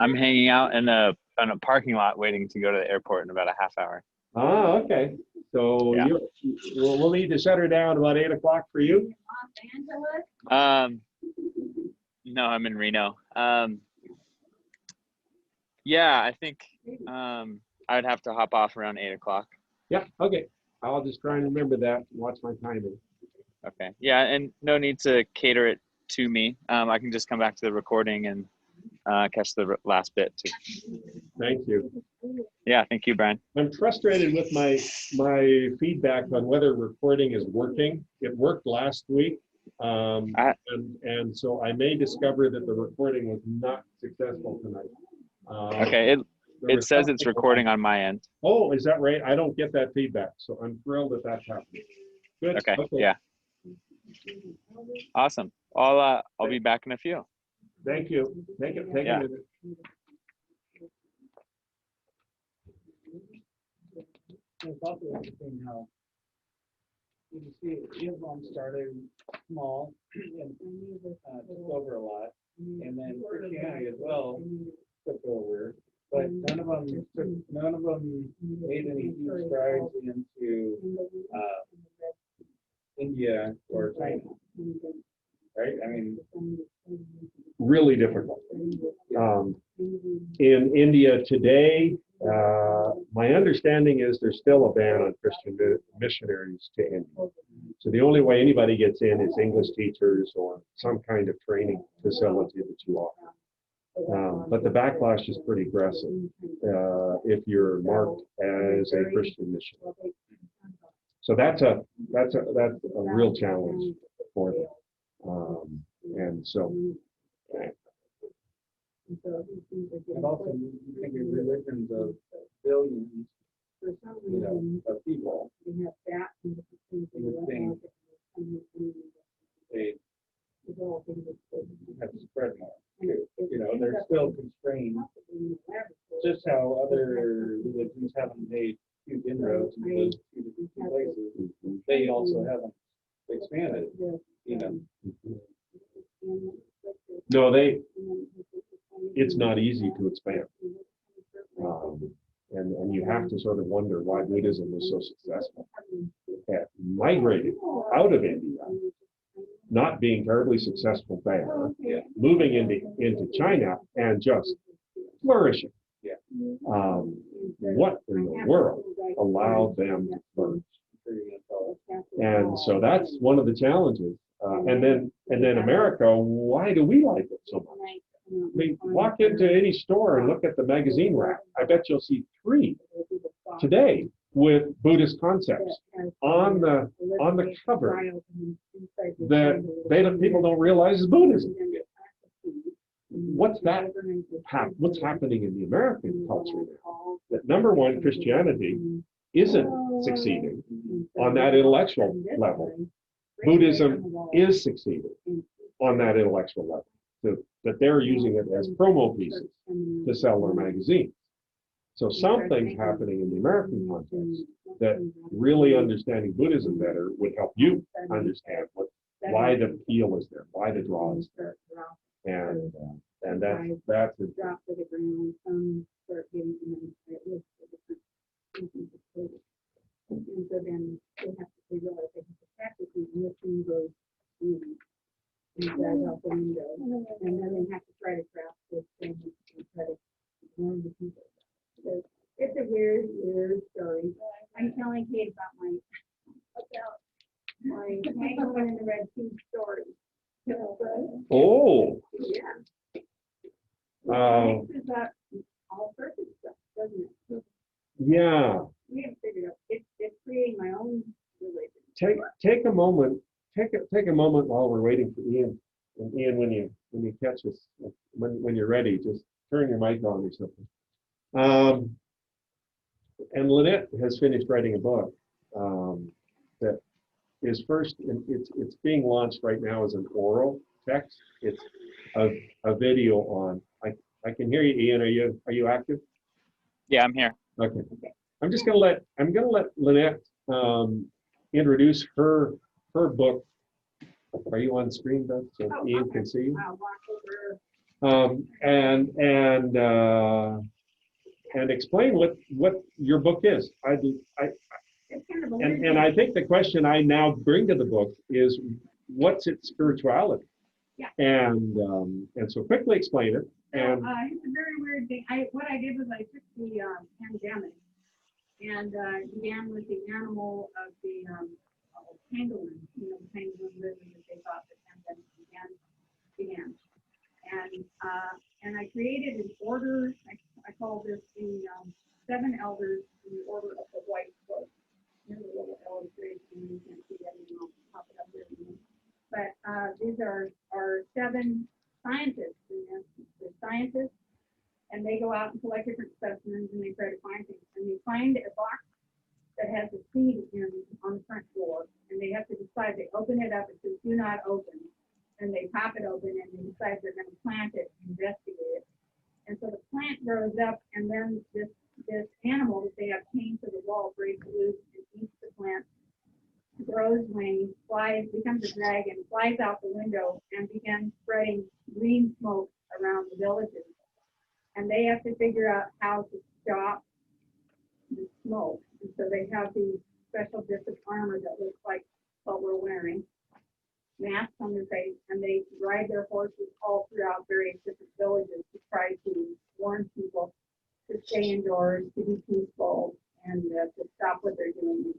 I'm hanging out in a parking lot waiting to go to the airport in about a half hour. Ah, okay. So Yeah. we'll need to shut her down about 8 o'clock for you. No, I'm in Reno. Yeah, I think I'd have to hop off around 8 o'clock. Yeah, okay. I'll just try and remember that and watch my timing. Okay. Yeah, and no need to cater it to me. I can just come back to the recording and catch the last bit too. Thank you. Yeah, thank you, Bryan. I'm frustrated with my feedback on whether recording is working. It worked last week, and so I may discover that the recording was not successful tonight. Okay, it says it's recording on my end. Oh, is that right? I don't get that feedback, so I'm thrilled that that's happening. Good. Okay. Yeah. Awesome. I'll be back in a few. Thank you. Take a minute. It's also interesting how you can see Islam started small and took over a lot, and then Christianity as well took over, but none of them made any huge strides into India or China, right? I mean, Really difficult. In India today, my understanding is there's still a ban on Christian missionaries to India. So the only way anybody gets in is English teachers or some kind of training facility that you offer. But the backlash is pretty aggressive if you're marked as a Christian missionary. So that's a real challenge for them. And so. and also you think of religions of billions, of people. You would think they have to spread more too. They're still constrained. Just how other religions haven't made huge inroads into those two different places, they also haven't expanded. No, it's not easy to expand. And you have to sort of wonder why Buddhism was so successful at migrating out of India, not being terribly successful there, moving into China and just flourishing. What in the world allowed them to flourish? And so that's one of the challenges. And then America, why do we like it so much? I mean, walk into any store and look at the magazine rack. I bet you'll see 3 today with Buddhist concepts on the cover that people don't realize is Buddhism. What's happening in the American culture now? That number one, Christianity isn't succeeding on that intellectual level. Buddhism is succeeding on that intellectual level. That they're using it as promo pieces to sell their magazines. So something's happening in the American context that really understanding Buddhism better would help you understand why the appeal is there, why the draw is there, and that's a, and so then they have to realize they have to practically listen those meetings and help them go. And then they have to try to craft this thing and try to warn the people. So it's a weird story. I'm telling Kate about my Tango in the Red Sea story. oh, Yeah. Mixes up all sorts of stuff, doesn't it? yeah. We haven't figured out. It's creating my own religion. Take a moment. Take a moment while we're waiting for Ian. And Ian, when you catch us, when you're ready, just turn your mic on or something. And Lynette has finished writing a book that is first. It's being launched right now as an oral text. It's a video on. I can hear you, Ian. Are you active? Yeah, I'm here. Okay. I'm gonna let Lynette introduce her book. Are you on screen, Doug? So Ian can see you. I'll walk over. And explain what your book is. it's kind of a And, weird and I thing. think the question I now bring to the book is, what's its spirituality? Yeah. And so quickly explain it. So, And it's a very weird thing. What I did was I took the pandemic and began with the animal of the pangolin, the pangolin lizard that they thought the pandemic began. And I created an order. I call this the 7 elders in the order of the white cloak. Here's a little illustration. You can't see that anymore. I'll pop it up there. But these are 7 scientists. They're scientists, and they go out and collect different specimens, and they try to find things. And they find a box that has a seed on the front door, and they have to decide. They open it up. It says, "Do not open." And they pop it open, and they decide they're going to plant it and investigate it. And so the plant grows up, and then this animal that they have chained to the wall breaks loose and eats the plant, grows wings, flies, becomes a dragon, flies out the window, and begins spreading green smoke around the villages. And they have to figure out how to stop the smoke. And so they have these special bits of armor that looks like what we're wearing, masks on their face, and they ride their horses all throughout various different villages to try to warn people to stay indoors, to be peaceful, and to stop what they're doing.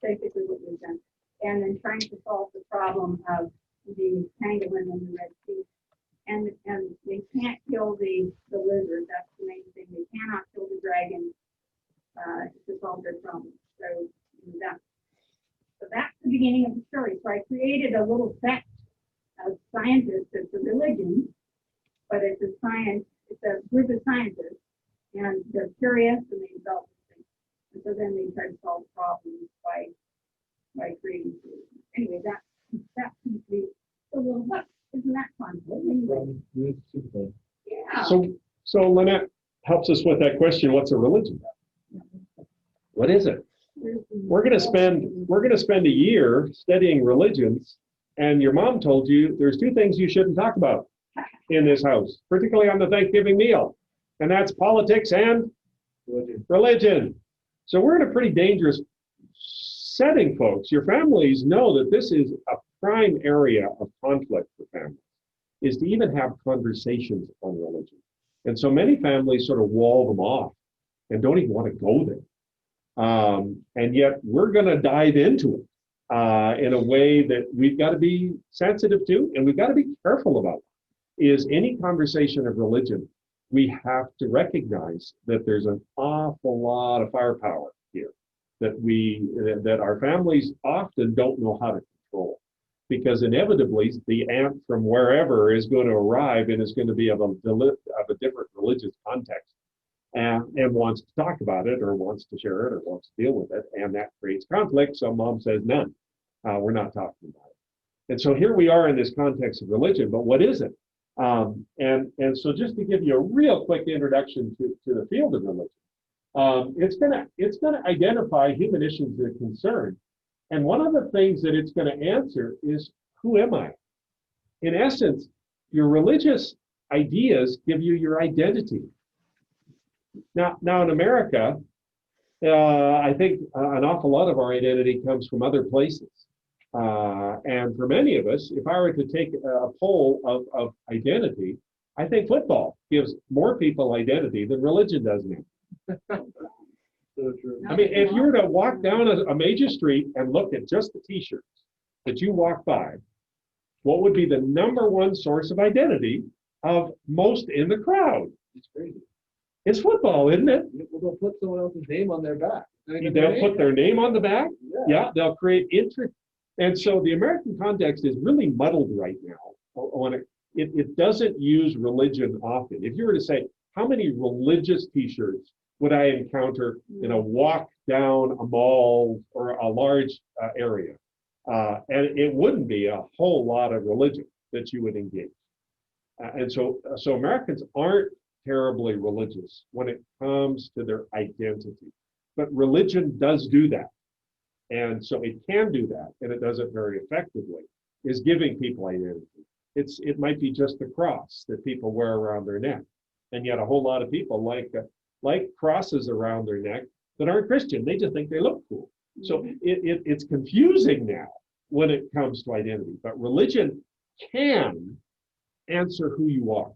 Basically what we've done. And then trying to solve the problem of the pangolin in the Red Sea. And they can't kill the lizard. That's the main thing. They cannot kill the dragon to solve their problem. So that's the beginning of the story. So I created a little sect of scientists. It's a religion, but it's a group of scientists, and they're curious and they develop things. And so then they try to solve problems by creating solutions. Anyway, that seems to be a little book. Isn't that fun? Anyway. Yeah. so Lynette helps us with that question. What's a religion? What is it? We're going to spend a year studying religions, and your mom told you there's 2 things you shouldn't talk about in this house, particularly on the Thanksgiving meal, and that's politics and religion. So we're in a pretty dangerous setting, folks. Your families know that this is a prime area of conflict for families, is to even have conversations on religion. And so many families sort of wall them off and don't even want to go there. And yet we're going to dive into it in a way that we've got to be sensitive to, and we've got to be careful about. Is any conversation of religion, we have to recognize that there's an awful lot of firepower here that our families often don't know how to control, because inevitably the aunt from wherever is going to arrive and is going to be of a different religious context. And wants to talk about it, or wants to share it, or wants to deal with it, and that creates conflict. So mom says, none. We're not talking about it. And so here we are in this context of religion, but what is it? And so just to give you a real quick introduction to the field of religion, it's gonna identify human issues of concern. And one of the things that it's going to answer is, who am I? In essence, your religious ideas give you your identity. Now in America, I think an awful lot of our identity comes from other places. And for many of us, if I were to take a poll of identity, I think football gives more people identity than religion does now. So true. I mean, if you were to walk down a major street and look at just the t-shirts that you walk by, what would be the #1 source of identity of most in the crowd? It's crazy. It's football, isn't it? Well, they'll put someone else's name on their back. They'll put their name on the back. Yeah, they'll create interest. And so the American context is really muddled right now. It doesn't use religion often. If you were to say, how many religious t-shirts would I encounter in a walk down a mall or a large area? And it wouldn't be a whole lot of religion that you would engage. And so Americans aren't terribly religious when it comes to their identity. But religion does do that. And so it can do that, and it does it very effectively, is giving people identity. It might be just the cross that people wear around their neck. And yet a whole lot of people like crosses around their neck that aren't Christian. They just think they look cool. So it's confusing now when it comes to identity, but religion can answer who you are.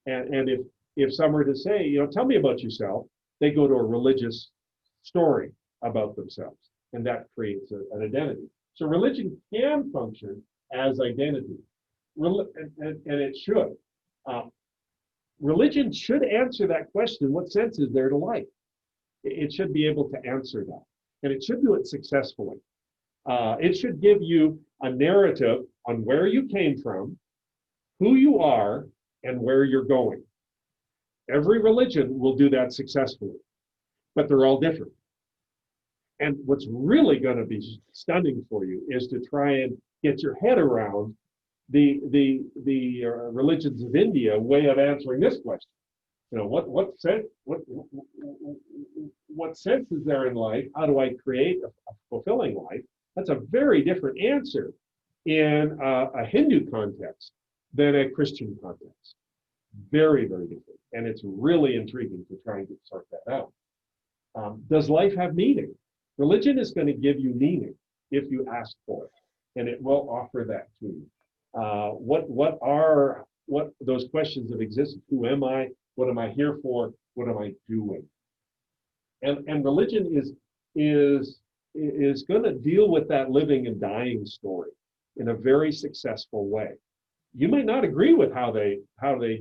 And if some were to say, tell me about yourself, they go to a religious story about themselves, and that creates an identity. So religion can function as identity, and it should. Religion should answer that question: what sense is there to life? It should be able to answer that, and it should do it successfully. It should give you a narrative on where you came from, who you are, and where you're going. Every religion will do that successfully, but they're all different. And what's really going to be stunning for you is to try and get your head around the religions of India way of answering this question. What sense is there in life? How do I create a fulfilling life? That's a very different answer in a Hindu context than a Christian context. Very, very different. And it's really intriguing to try and sort that out. Does life have meaning? Religion is going to give you meaning if you ask for it, and it will offer that to you. What are those questions of existence? Who am I? What am I here for? What am I doing? And religion is going to deal with that living and dying story in a very successful way. You might not agree with how they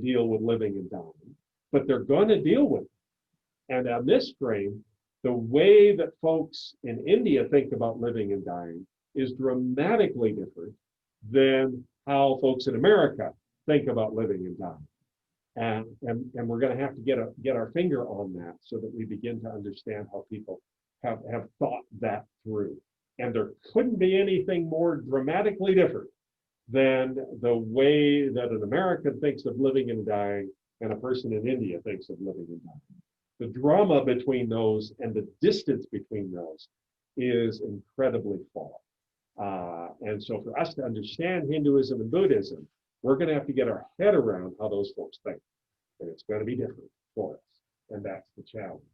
deal with living and dying, but they're going to deal with it. And on this frame, the way that folks in India think about living and dying is dramatically different than how folks in America think about living and dying. And we're going to have to get our finger on that so that we begin to understand how people have thought that through. And there couldn't be anything more dramatically different than the way that an American thinks of living and dying and a person in India thinks of living and dying. The drama between those and the distance between those is incredibly far. And so for us to understand Hinduism and Buddhism, we're going to have to get our head around how those folks think. And it's going to be different for us. And that's the challenge.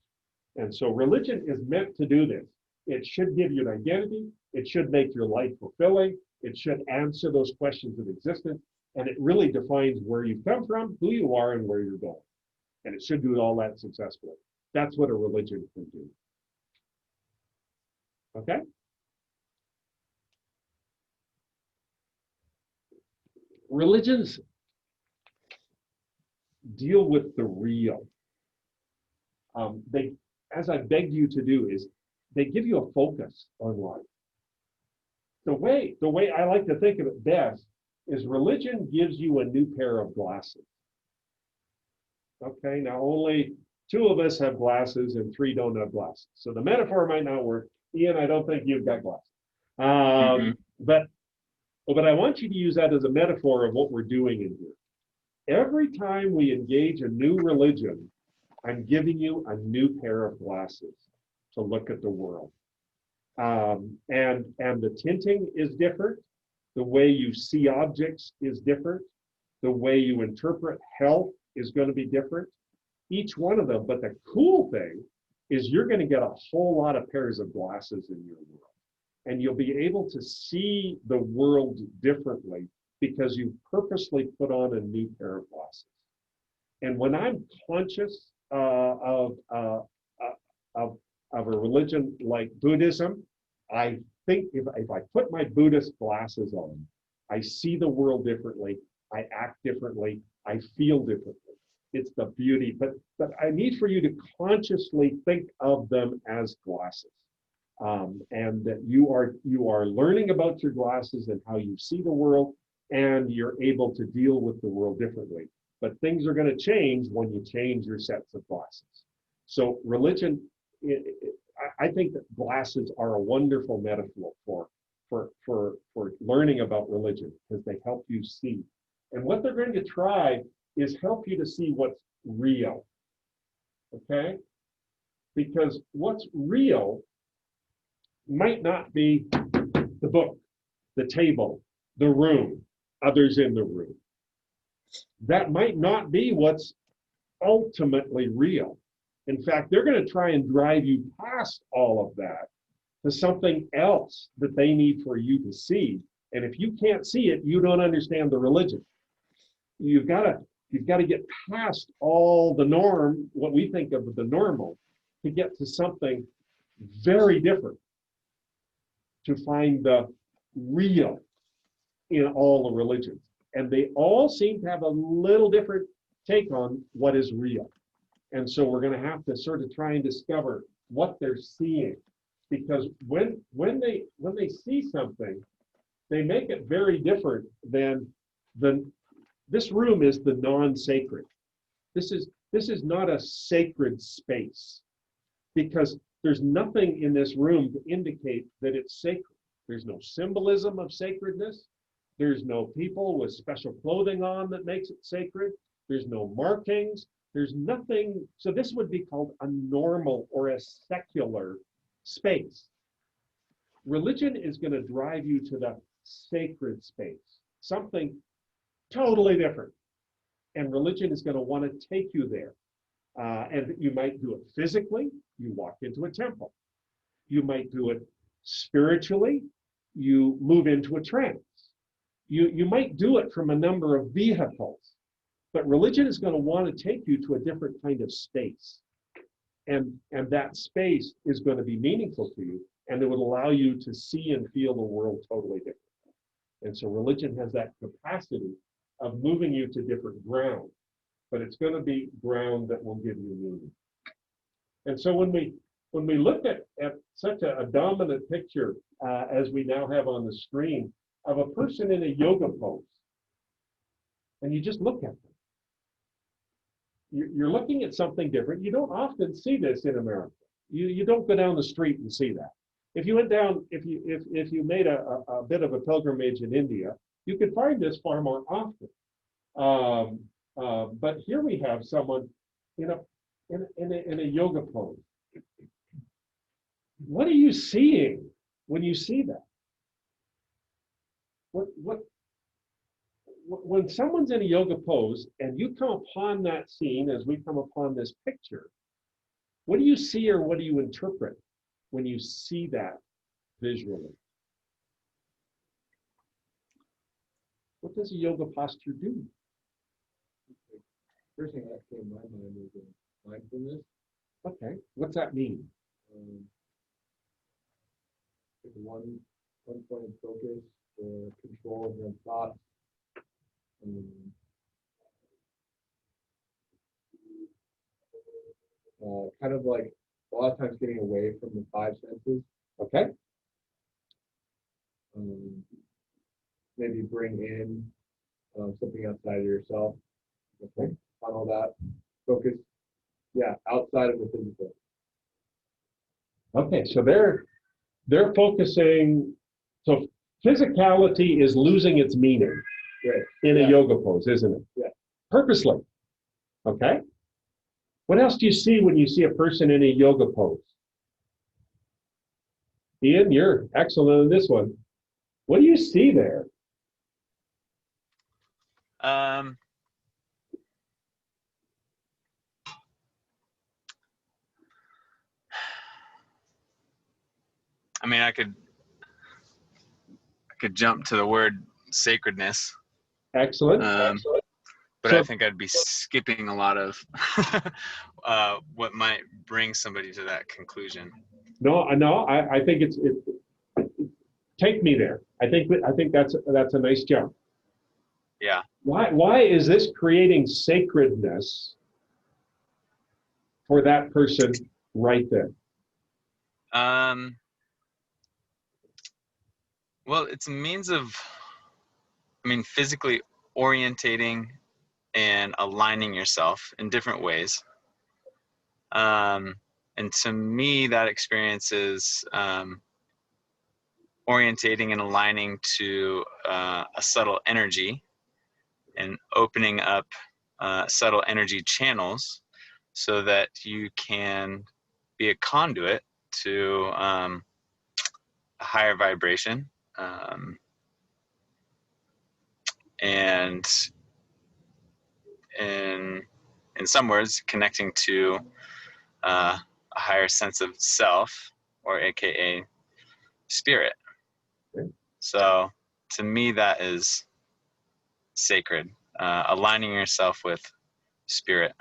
And so religion is meant to do this. It should give you an identity. It should make your life fulfilling. It should answer those questions of existence. And it really defines where you've come from, who you are, and where you're going. And it should do all that successfully. That's what a religion can do. Okay? Religions deal with the real. They, as I begged you to do, is they give you a focus on life. The way I like to think of it best is religion gives you a new pair of glasses. Okay, now only 2 of us have glasses and 3 don't have glasses. So the metaphor might not work. Ian, I don't think you've got glasses. But I want you to use that as a metaphor of what we're doing in here. Every time we engage a new religion, I'm giving you a new pair of glasses to look at the world. And the tinting is different. The way you see objects is different. The way you interpret health is going to be different. Each one of them. But the cool thing is you're going to get a whole lot of pairs of glasses in your world. And you'll be able to see the world differently because you purposely put on a new pair of glasses. And when I'm conscious of a religion like Buddhism, I think if I put my Buddhist glasses on, I see the world differently, I act differently, I feel differently. It's the beauty, but I need for you to consciously think of them as glasses. And that you are learning about your glasses and how you see the world, and you're able to deal with the world differently. But things are going to change when you change your sets of glasses. So religion, I think that glasses are a wonderful metaphor for learning about religion because they help you see. And what they're going to try is help you to see what's real. Okay? Because what's real might not be the book, the table, the room, others in the room. That might not be what's ultimately real. In fact, they're going to try and drive you past all of that to something else that they need for you to see. And if you can't see it, you don't understand the religion. You've got to get past all the norm, what we think of the normal, to get to something very different, to find the real in all the religions. And they all seem to have a little different take on what is real. And so we're going to have to sort of try and discover what they're seeing, because when they see something, they make it very different than this room is the non-sacred. This is not a sacred space, because there's nothing in this room to indicate that it's sacred. There's no symbolism of sacredness. There's no people with special clothing on that makes it sacred. There's no markings. There's nothing. So this would be called a normal or a secular space. Religion is going to drive you to the sacred space, something totally different. And religion is going to want to take you there. And you might do it physically. You walk into a temple. You might do it spiritually. You move into a trance. You might do it from a number of vehicles. But religion is going to want to take you to a different kind of space. And that space is going to be meaningful to you. And it would allow you to see and feel the world totally different. And so religion has that capacity of moving you to different ground, but it's going to be ground that will give you meaning. And so when we look at such a dominant picture as we now have on the screen of a person in a yoga pose, and you just look at them, you're looking at something different. You don't often see this in America. You don't go down the street and see that. If you went down, if you made a bit of a pilgrimage in India, you could find this far more often. But here we have someone in a yoga pose. What are you seeing when you see that? When someone's in a yoga pose and you come upon that scene as we come upon this picture, what do you see or what do you interpret when you see that visually? What does a yoga posture do? First thing that came to my mind was mindfulness. Okay, what's that mean? One point of focus or control of your thoughts. Kind of like a lot of times getting away from the five senses. Okay. Maybe bring in something outside of yourself. Okay. Funnel that focus. Yeah, outside of the physical. Okay, so they're focusing. So physicality is losing its meaning in a yoga pose, isn't it? Yeah. Purposely. Okay. What else do you see when you see a person in a yoga pose? Ian, you're excellent in this one. What do you see there? I mean, I could jump to the word sacredness. Excellent. But So, I think I'd be skipping a lot of what might bring somebody to that conclusion. no, I think it take me there. I think that's a nice jump. Yeah. Why is this creating sacredness for that person right there? Well, it's a means of, physically orientating and aligning yourself in different ways. And to me, that experience is orientating and aligning to a subtle energy and opening up subtle energy channels so that you can be a conduit to a higher vibration, and in some words, connecting to a higher sense of self, or AKA spirit. Okay. So to me, that is sacred, aligning yourself with spirit.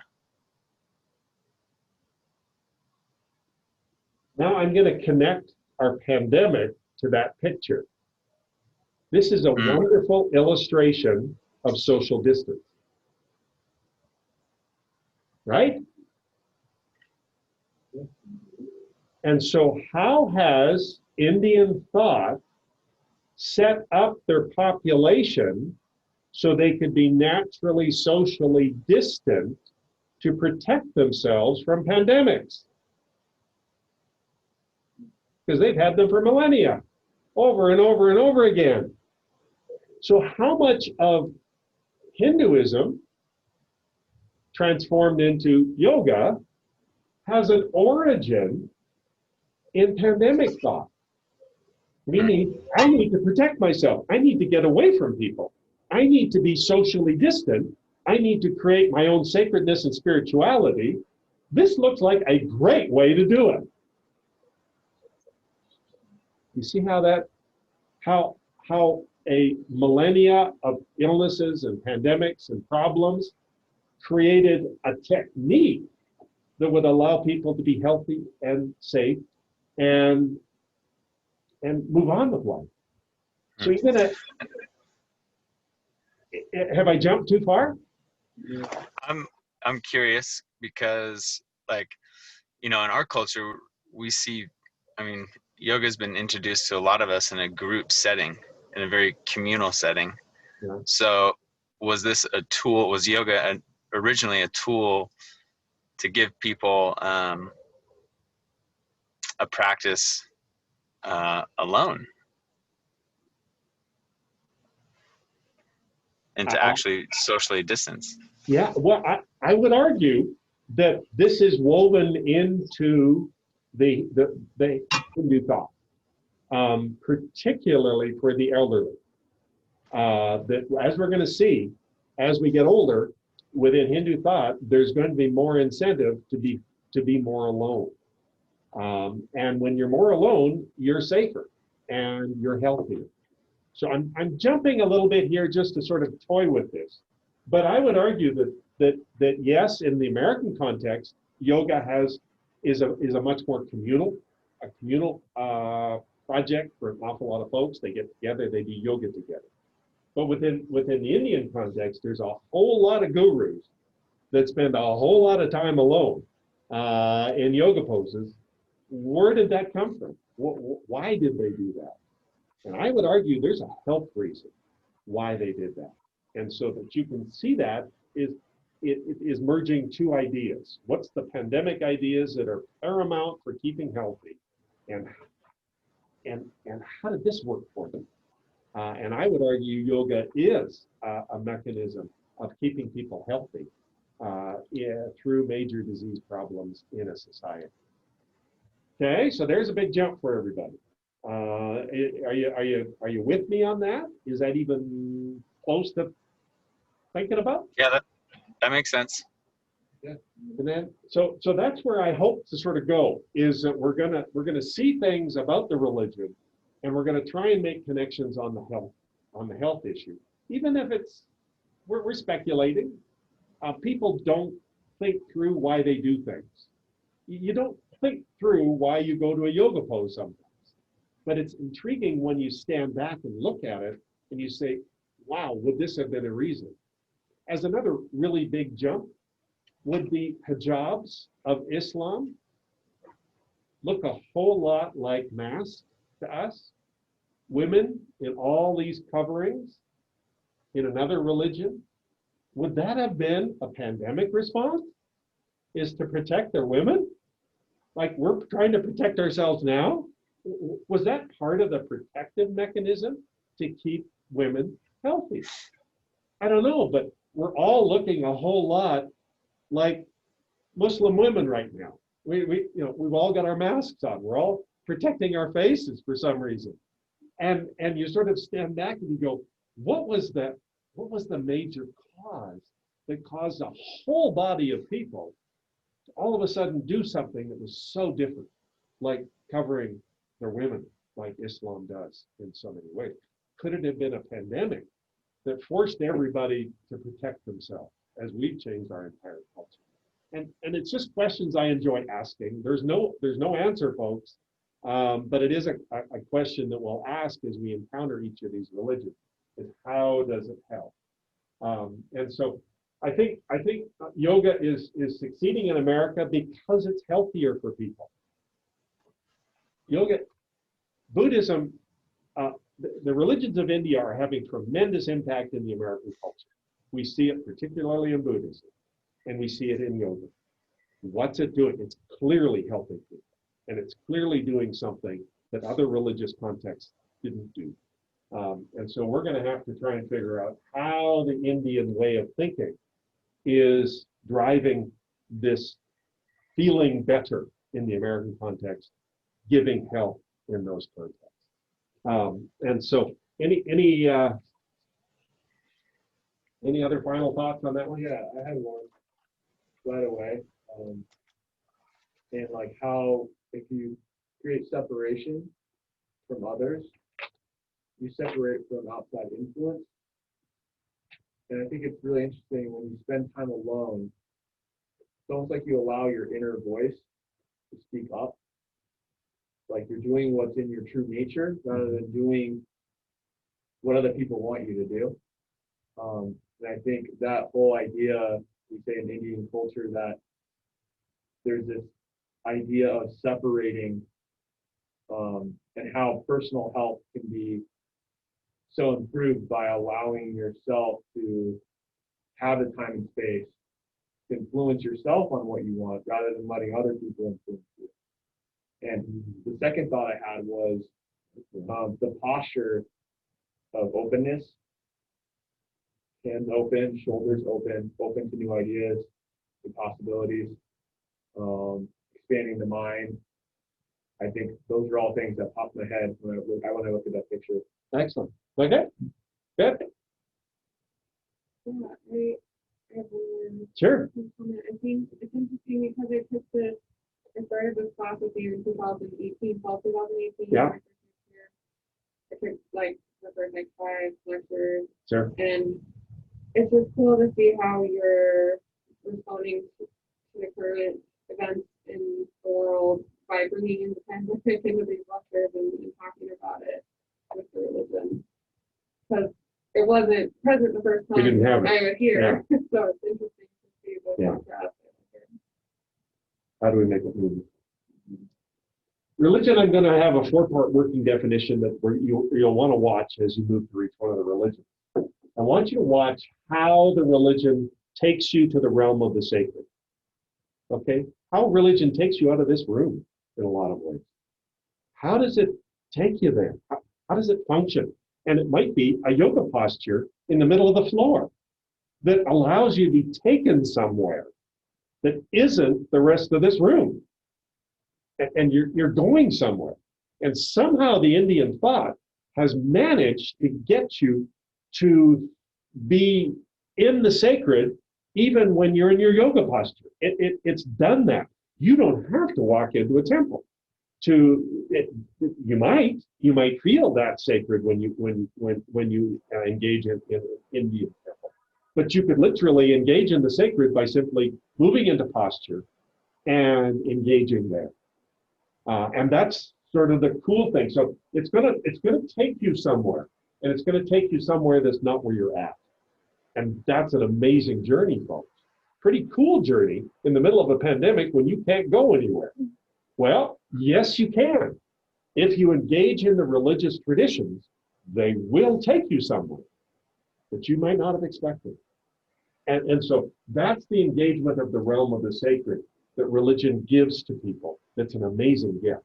Now I'm going to connect our pandemic to that picture. This is a wonderful illustration of social distance, right? And so how has Indian thought set up their population so they could be naturally socially distant to protect themselves from pandemics? Because they've had them for millennia, over and over and over again. So how much of Hinduism transformed into yoga has an origin in pandemic thought? Meaning, I need to protect myself. I need to get away from people. I need to be socially distant. I need to create my own sacredness and spirituality. This looks like a great way to do it. You see how a millennia of illnesses and pandemics and problems created a technique that would allow people to be healthy and safe and move on with life. So you're gonna, have I jumped too far? I'm curious because, like, you know, in our culture, we see, I mean, yoga has been introduced to a lot of us in a group setting, in a very communal setting. Yeah. So was this a tool, was yoga originally a tool to give people a practice alone, and to actually socially distance? Yeah, well, I would argue that this is woven into the Hindu thought, particularly for the elderly. That, as we're going to see, as we get older, within Hindu thought, there's going to be more incentive to be more alone. And when you're more alone, you're safer and you're healthier. So I'm jumping a little bit here just to sort of toy with this, but I would argue that yes, in the American context, yoga is a much more communal project for an awful lot of folks. They get together, they do yoga together. But within the Indian context, there's a whole lot of gurus that spend a whole lot of time alone in yoga poses. Where did that come from? Why did they do that? And I would argue there's a health reason why they did that. And so that you can see that it is merging two ideas. What's the pandemic ideas that are paramount for keeping healthy? And how did this work for them? And I would argue yoga is a mechanism of keeping people healthy through major disease problems in a society. Okay, so there's a big jump for everybody. Are you with me on that? Is that even close to thinking about? Yeah, that makes sense. Yeah. And then so that's where I hope to sort of go, is that we're gonna see things about the religion, and we're gonna try and make connections on the health issue, even if we're speculating. People don't think through why they do things. You don't think through why you go to a yoga pose sometimes. But it's intriguing when you stand back and look at it and you say, wow, would this have been a reason? As another really big jump, would the hijabs of Islam look a whole lot like masks to us? Women in all these coverings in another religion, would that have been a pandemic response? Is to protect their women? Like we're trying to protect ourselves now? Was that part of the protective mechanism to keep women healthy? I don't know, but we're all looking a whole lot like Muslim women right now. We've all got our masks on. We're all protecting our faces for some reason. And you sort of stand back and you go, what was the major cause that caused a whole body of people all of a sudden do something that was so different, like covering their women, like Islam does in so many ways? Could it have been a pandemic that forced everybody to protect themselves as we've changed our entire culture? And it's just questions I enjoy asking. There's no answer, folks, but it is a question that we'll ask as we encounter each of these religions: is how does it help? And so I think yoga is succeeding in America because it's healthier for people. Yoga, Buddhism, the religions of India are having tremendous impact in the American culture. We see it particularly in Buddhism, and we see it in yoga. What's it doing? It's clearly helping people, and it's clearly doing something that other religious contexts didn't do. And so we're going to have to try and figure out how the Indian way of thinking is driving this feeling better in the American context, giving health in those contexts. And so any other final thoughts on that one? Yeah, I had one right away. And like how if you create separation from others, you separate from outside influence. And I think it's really interesting when you spend time alone, it's almost like you allow your inner voice to speak up. Like you're doing what's in your true nature rather than doing what other people want you to do. And I think that whole idea, we say in Indian culture, that there's this idea of separating and how personal health can be so improved by allowing yourself to have the time and space to influence yourself on what you want rather than letting other people influence you. And the second thought I had was the posture of openness, hands open, shoulders open, open to new ideas, to possibilities, expanding the mind. I think those are all things that pop in my head when I look at that picture. Excellent. Okay. Good. Yeah, I have one Sure. comment. I think it's interesting because I started this class with you in 2018, fall 2018. Yeah. I took like the first like 5 lectures, Sure. and it's just cool to see how you're responding to the current events in the world by bringing in the pandemic into these lectures and talking about it with the religion. Because it wasn't present the first time We didn't have it. I was here. So it's interesting to see the contrast. How do we make it move? Religion, I'm going to have a 4-part working definition that you'll want to watch as you move through each one of the religions. I want you to watch how the religion takes you to the realm of the sacred. Okay? How religion takes you out of this room in a lot of ways. How does it take you there? How does it function? And it might be a yoga posture in the middle of the floor that allows you to be taken somewhere that isn't the rest of this room. And you're going somewhere. And somehow the Indian thought has managed to get you to be in the sacred even when you're in your yoga posture. It's done that. You don't have to walk into a temple. You might feel that sacred when you engage in Indian temple. But you could literally engage in the sacred by simply moving into posture and engaging there. And that's sort of the cool thing. So it's gonna take you somewhere, and it's gonna take you somewhere that's not where you're at. And that's an amazing journey, folks. Pretty cool journey in the middle of a pandemic when you can't go anywhere. Well, yes, you can. If you engage in the religious traditions, they will take you somewhere that you might not have expected. And so that's the engagement of the realm of the sacred that religion gives to people. That's an amazing gift,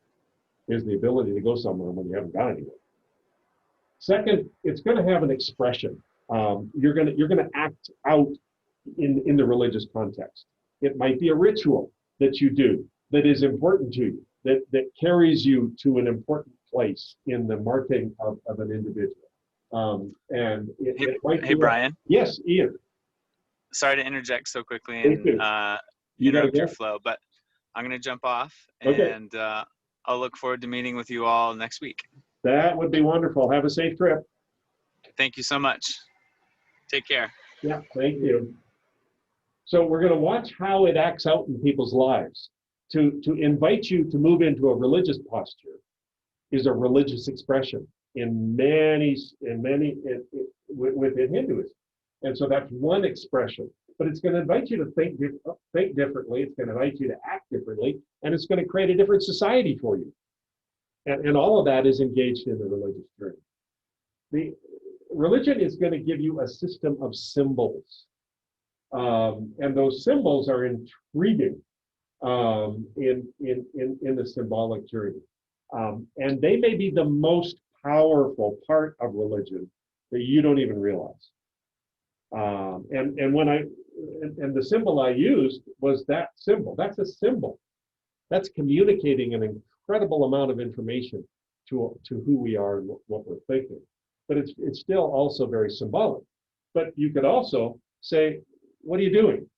is the ability to go somewhere when you haven't got anywhere. Second, it's going to have an expression. You're going to act out in the religious context. It might be a ritual that you do that is important to you, that carries you to an important place in the marking of an individual. Hey, Bryan. Yes, Ian. Sorry to interject so quickly. Thank you. You gotta interrupt your go. flow, but I'm going to jump off, Okay. and I'll look forward to meeting with you all next week. That would be wonderful. Have a safe trip. Thank you so much. Take care. Yeah, thank you. So we're going to watch how it acts out in people's lives. To invite you to move into a religious posture is a religious expression within Hinduism. And so that's one expression. But it's going to invite you to think differently. It's going to invite you to act differently. And it's going to create a different society for you. And all of that is engaged in the religious journey. The religion is going to give you a system of symbols. And those symbols are intriguing in the symbolic journey. And they may be the most powerful part of religion that you don't even realize. And the symbol I used was that symbol. That's a symbol. That's communicating an incredible amount of information to who we are and what we're thinking. But it's still also very symbolic. But you could also say, what are you doing?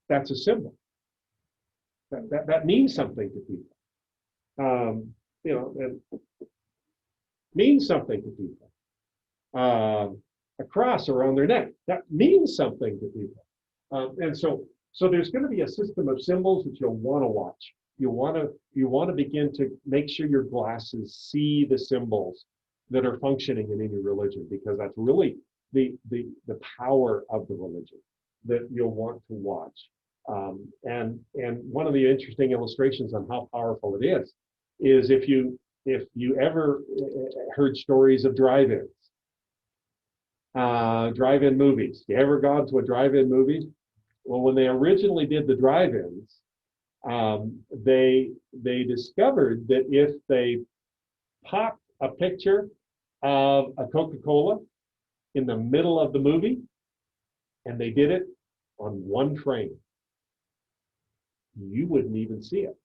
That's a symbol. That means something to people. And means something to people. A cross around their neck, that means something to people. And so there's going to be a system of symbols that you'll want to watch. You want to begin to make sure your glasses see the symbols that are functioning in any religion, because that's really the power of the religion that you'll want to watch. And one of the interesting illustrations on how powerful it is if you ever heard stories of drive-ins, drive-in movies. You ever gone to a drive-in movie? Well, when they originally did the drive-ins, they discovered that if they popped a picture of a Coca-Cola in the middle of the movie, and they did it on one frame, you wouldn't even see it.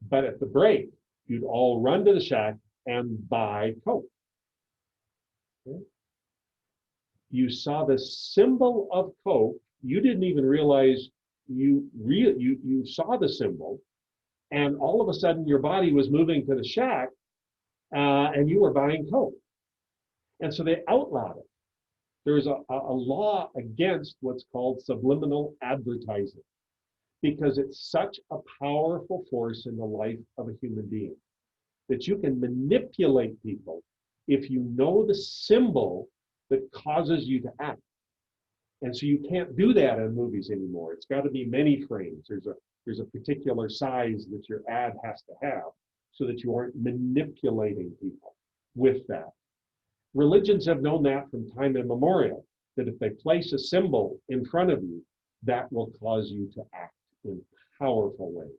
But at the break, you'd all run to the shack and buy Coke. Okay? You saw the symbol of Coke. You didn't even realize you saw the symbol, and all of a sudden your body was moving to the shack, and you were buying Coke. And so they outlawed it. There's a law against what's called subliminal advertising, because it's such a powerful force in the life of a human being that you can manipulate people if you know the symbol that causes you to act. And so you can't do that in movies anymore. It's got to be many frames. There's a particular size that your ad has to have so that you aren't manipulating people with that. Religions have known that from time immemorial, that if they place a symbol in front of you, that will cause you to act in powerful ways.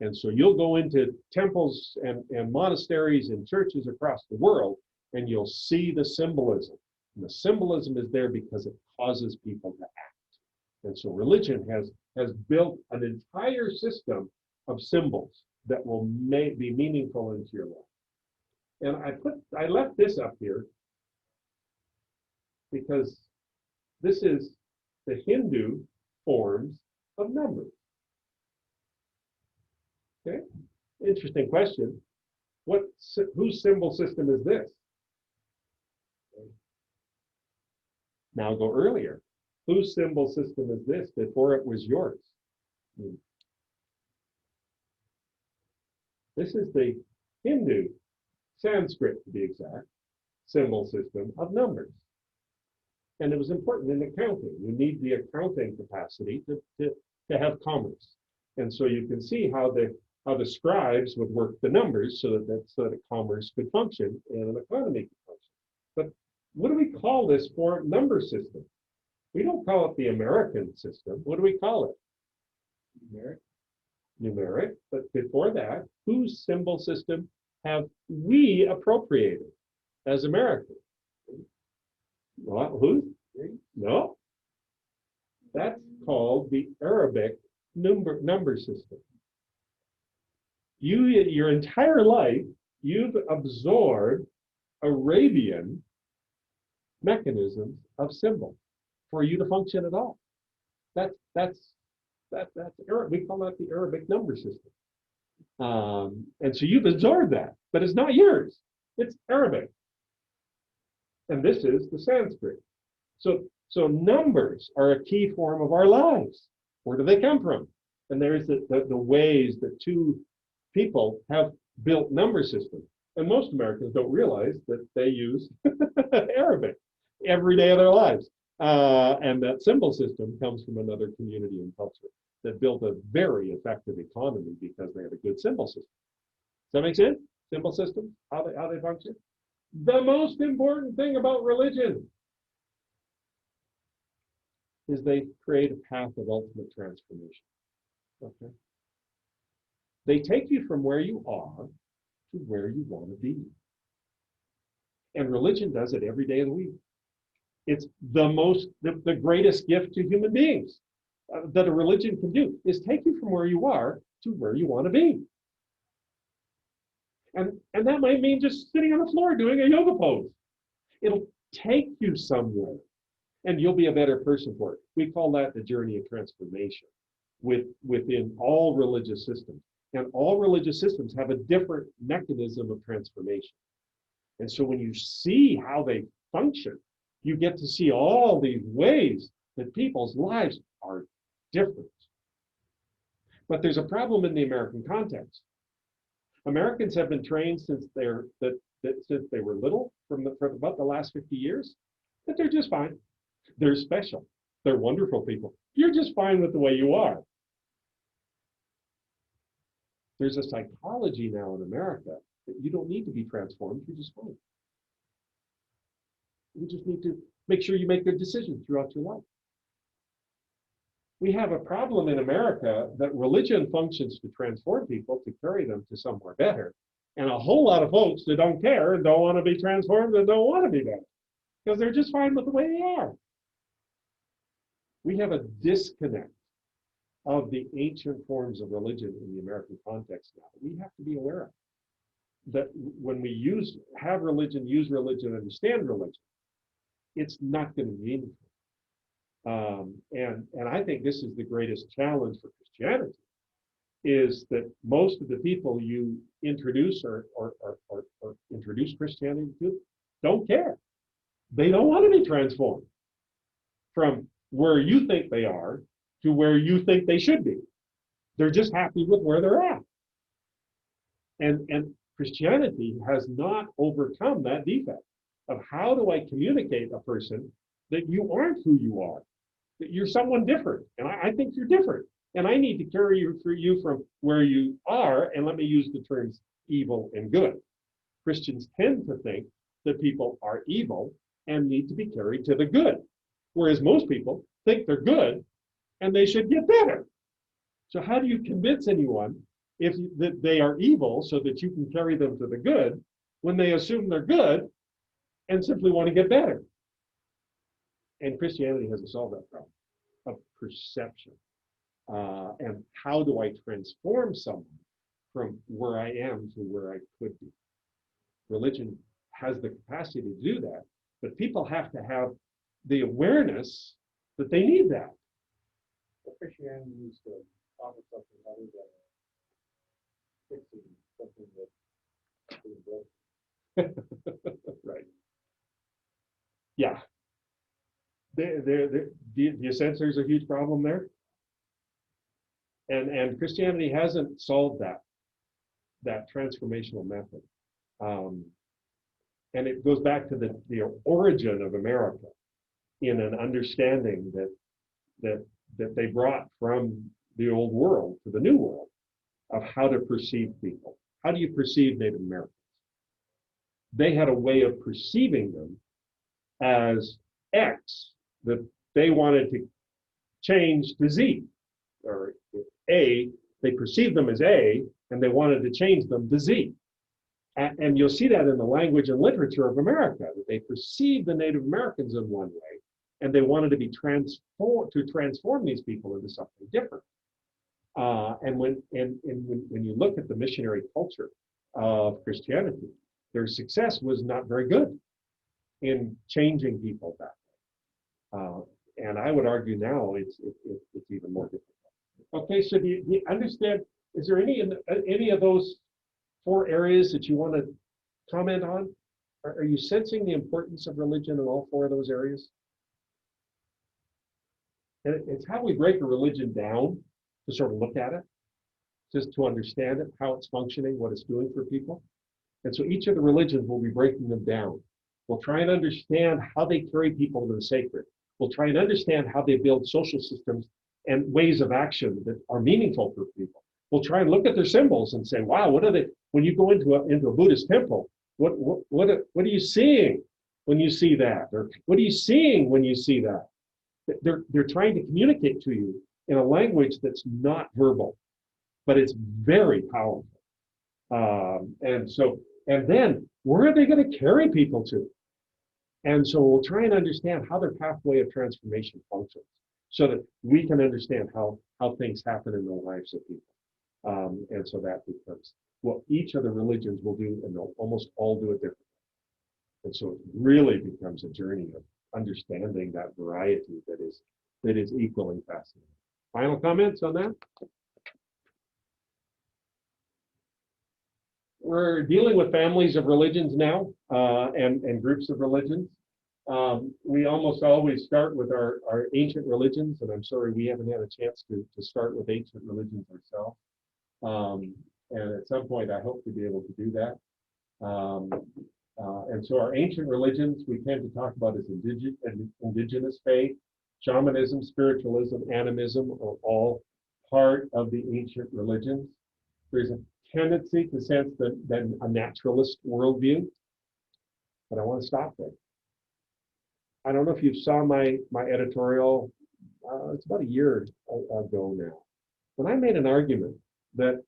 And so you'll go into temples and monasteries and churches across the world, and you'll see the symbolism. And the symbolism is there because it causes people to act. And so religion has built an entire system of symbols that will be meaningful into your life. And I left this up here because this is the Hindu forms of numbers. Okay, interesting question. Whose symbol system is this? Now go earlier. Whose symbol system is this before it was yours? This is the Hindu, Sanskrit to be exact, symbol system of numbers. And it was important in accounting. You need the accounting capacity to have commerce. And so you can see how the scribes would work the numbers so that commerce could function and an economy could function. But what do we call this for number system? We don't call it the American system. What do we call it? Numeric. But before that, whose symbol system have we appropriated as Americans? Well, who? No. That's called the Arabic number system. Your entire life, you've absorbed Arabian mechanisms of symbol for you to function at all. That's Arabic. We call that the Arabic number system. And so you've absorbed that, but it's not yours. It's Arabic. And this is the Sanskrit. So numbers are a key form of our lives. Where do they come from? And there's the ways that two people have built number systems. And most Americans don't realize that they use Arabic every day of their lives. And that symbol system comes from another community and culture that built a very effective economy because they had a good symbol system. Does that make sense? Symbol systems, how they function? The most important thing about religion is they create a path of ultimate transformation. Okay? They take you from where you are to where you want to be. And religion does it every day of the week. It's the greatest gift to human beings that a religion can do is take you from where you are to where you want to be. And that might mean just sitting on the floor doing a yoga pose. It'll take you somewhere and you'll be a better person for it. We call that the journey of transformation within all religious systems. And all religious systems have a different mechanism of transformation. And so when you see how they function, you get to see all these ways that people's lives are different. But there's a problem in the American context. Americans have been trained since they were little, for about the last 50 years, that they're just fine. They're special. They're wonderful people. You're just fine with the way you are. There's a psychology now in America that you don't need to be transformed. You're just fine. You just need to make sure you make good decisions throughout your life. We have a problem in America that religion functions to transform people, to carry them to somewhere better. And a whole lot of folks that don't care and don't want to be transformed and don't want to be better because they're just fine with the way they are. We have a disconnect of the ancient forms of religion in the American context now. We have to be aware of that when we use religion, understand religion, it's not going to be meaningful. And I think this is the greatest challenge for Christianity, is that most of the people you introduce or introduce Christianity to don't care. They don't want to be transformed from where you think they are to where you think they should be. They're just happy with where they're at. And Christianity has not overcome that defect of how do I communicate a person that you aren't who you are, that you're someone different, and I think you're different, and I need to carry you from where you are, and let me use the terms evil and good. Christians tend to think that people are evil and need to be carried to the good, whereas most people think they're good and they should get better. So how do you convince anyone that they are evil so that you can carry them to the good when they assume they're good and simply want to get better? And Christianity hasn't solved that problem of perception. And how do I transform someone from where I am to where I could be? Religion has the capacity to do that, but people have to have the awareness that they need that. But Christianity needs to offer something other than fixing something that's broken. Right. Yeah. Do you sense there's a huge problem there? And Christianity hasn't solved that transformational method. And it goes back to the origin of America in an understanding that they brought from the old world to the new world of how to perceive people. How do you perceive Native Americans? They had a way of perceiving them as X that they wanted to change to Z, or A, they perceived them as A, and they wanted to change them to Z. And you'll see that in the language and literature of America, that they perceived the Native Americans in one way, and they wanted to be transform these people into something different. And when you look at the missionary culture of Christianity, their success was not very good in changing people that way. And I would argue now it's even more difficult. Okay, so do you understand? Is there any of those 4 areas that you want to comment on? Are you sensing the importance of religion in all 4 of those areas? And it's how we break a religion down to sort of look at it, just to understand it, how it's functioning, what it's doing for people. And so each of the religions will be breaking them down. We'll try and understand how they carry people to the sacred. We'll try and understand how they build social systems and ways of action that are meaningful for people. We'll try and look at their symbols and say, wow, what are they? When you go into a Buddhist temple, what are you seeing when you see that? Or what are you seeing when you see that? They're trying to communicate to you in a language that's not verbal, but it's very powerful. And then where are they going to carry people to? And so we'll try and understand how their pathway of transformation functions so that we can understand how things happen in the lives of people. And so that becomes what each of the religions will do, and they'll almost all do it differently. And so it really becomes a journey of understanding that variety that is equally fascinating. Final comments on that? We're dealing with families of religions now, and groups of religions. We almost always start with our ancient religions, and I'm sorry we haven't had a chance to start with ancient religions ourselves. And at some point, I hope to be able to do that. And so our ancient religions, we tend to talk about as indigenous faith, shamanism, spiritualism, animism are all part of the ancient religions. There's a tendency to sense that a naturalist worldview, but I want to stop there. I don't know if you saw my editorial, it's about a year ago now, when I made an argument that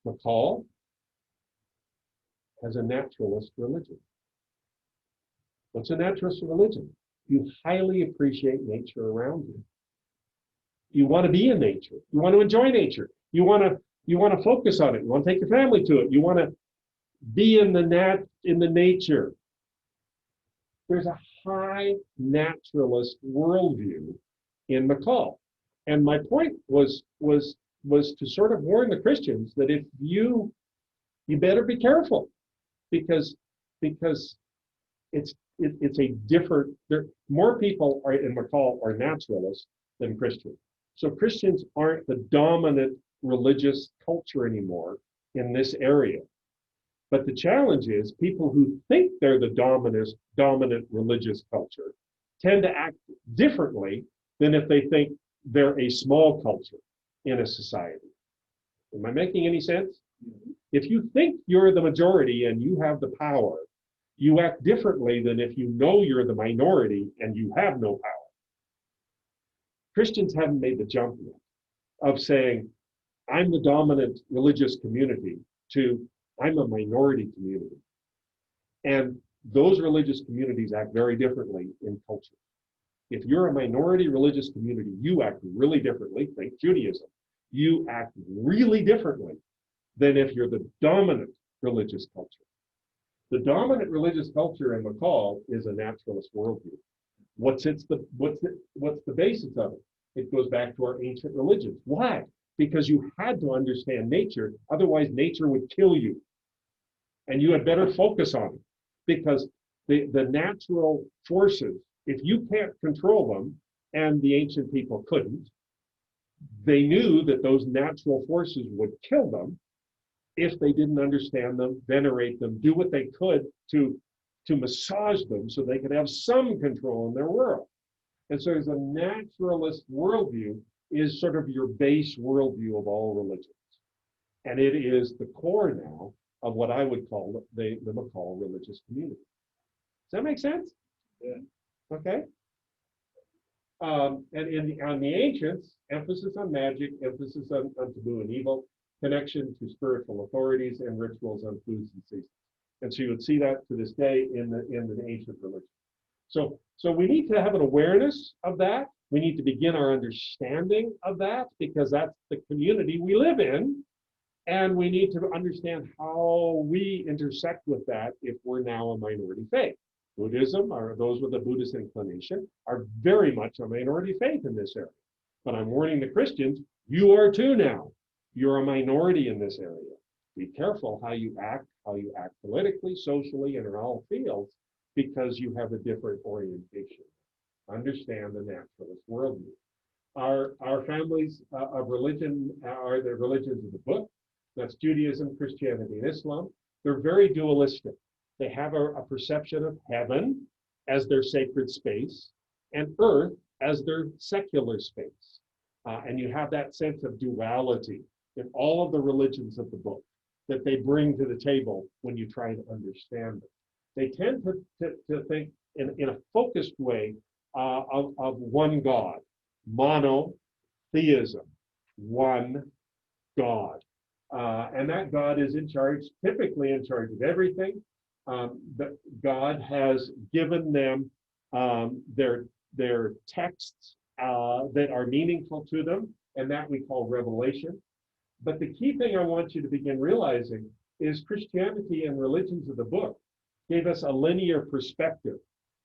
McCall has a naturalist religion. What's a naturalist religion? You highly appreciate nature around you. You want to be in nature. You want to enjoy nature. You want to focus on it. You want to take your family to it. You want to be in the nature. There's a high naturalist worldview in McCall. And my point was to sort of warn the Christians that if you better be careful, because it's a different, more people in McCall are naturalists than Christians. So Christians aren't the dominant religious culture anymore in this area. But the challenge is people who think they're the dominant religious culture tend to act differently than if they think they're a small culture in a society. Am I making any sense? If you think you're the majority and you have the power, you act differently than if you know you're the minority and you have no power. Christians haven't made the jump yet of saying, I'm the dominant religious community to I'm a minority community. And those religious communities act very differently in culture. If you're a minority religious community, you act really differently. Think Judaism. You act really differently than if you're the dominant religious culture. The dominant religious culture in McCall is a naturalist worldview. What's the basis of it? It goes back to our ancient religions. Why? Because you had to understand nature, otherwise nature would kill you. And you had better focus on it. Because the natural forces, if you can't control them, and the ancient people couldn't, they knew that those natural forces would kill them if they didn't understand them, venerate them, do what they could to massage them so they could have some control in their world. And so as a naturalist worldview is sort of your base worldview of all religions. And it is the core now of what I would call the McCall religious community. Does that make sense? Yeah. Okay. And on the ancients, emphasis on magic, emphasis on taboo and evil, connection to spiritual authorities, and rituals on foods and seasons. And so you would see that to this day in the ancient religion. So we need to have an awareness of that. We need to begin our understanding of that because that's the community we live in. And we need to understand how we intersect with that if we're now a minority faith. Buddhism, or those with a Buddhist inclination, are very much a minority faith in this area. But I'm warning the Christians, you are too now. You're a minority in this area. Be careful how you act politically, socially, and in all fields, because you have a different orientation. Understand the naturalist worldview. Our families of religion are the religions of the book. That's Judaism, Christianity, and Islam. They're very dualistic. They have a perception of heaven as their sacred space and earth as their secular space. And you have that sense of duality in all of the religions of the book that they bring to the table when you try to understand them. They tend to think in a focused way of one God, monotheism, one God. And that God is in charge, typically in charge of everything. That God has given them their texts that are meaningful to them, and that we call revelation. But the key thing I want you to begin realizing is Christianity and religions of the book gave us a linear perspective.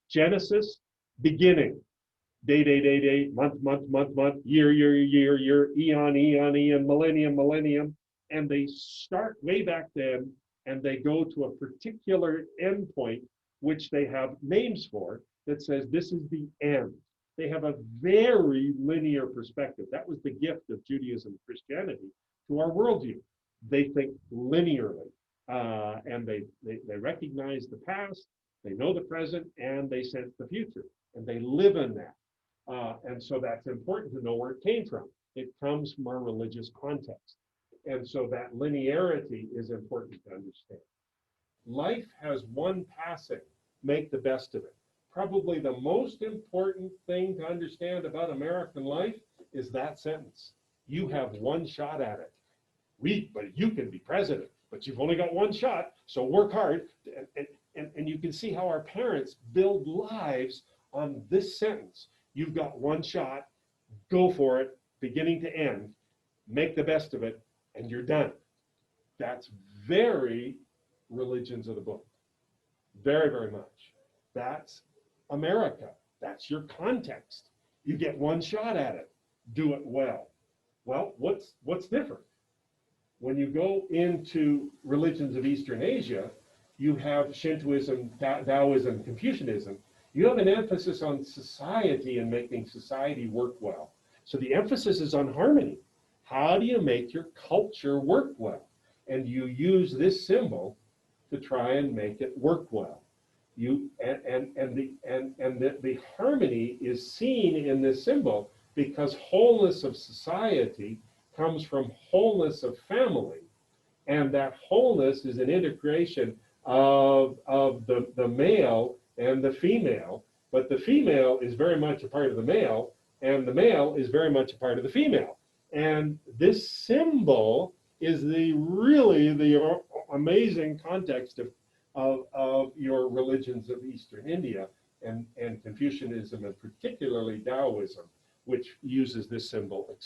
Genesis, beginning. Day, month, year, eon, millennium. And they start way back then, and they go to a particular endpoint, which they have names for, that says this is the end. They have a very linear perspective. That was the gift of Judaism and Christianity to our worldview. They think linearly, and they recognize the past, they know the present, and they sense the future, and they live in that. And so that's important to know where it came from. It comes from our religious context. And so that linearity is important to understand. Life has one passing, make the best of it. Probably the most important thing to understand about American life is that sentence. You have one shot at it. But you can be president, but you've only got one shot, so work hard. And you can see how our parents build lives on this sentence. You've got one shot, go for it, beginning to end, make the best of it, and you're done. That's very religions of the book. Very, very much. That's America. That's your context. You get one shot at it. Do it well. Well, what's different? When you go into religions of Eastern Asia, you have Shintoism, Taoism, Confucianism. You have an emphasis on society and making society work well. So the emphasis is on harmony. How do you make your culture work well? And you use this symbol to try and make it work well. The harmony is seen in this symbol because wholeness of society comes from wholeness of family. And that wholeness is an integration of the male and the female, but the female is very much a part of the male, and the male is very much a part of the female. And this symbol is really the amazing context of your religions of Eastern India and Confucianism, and particularly Taoism, which uses this symbol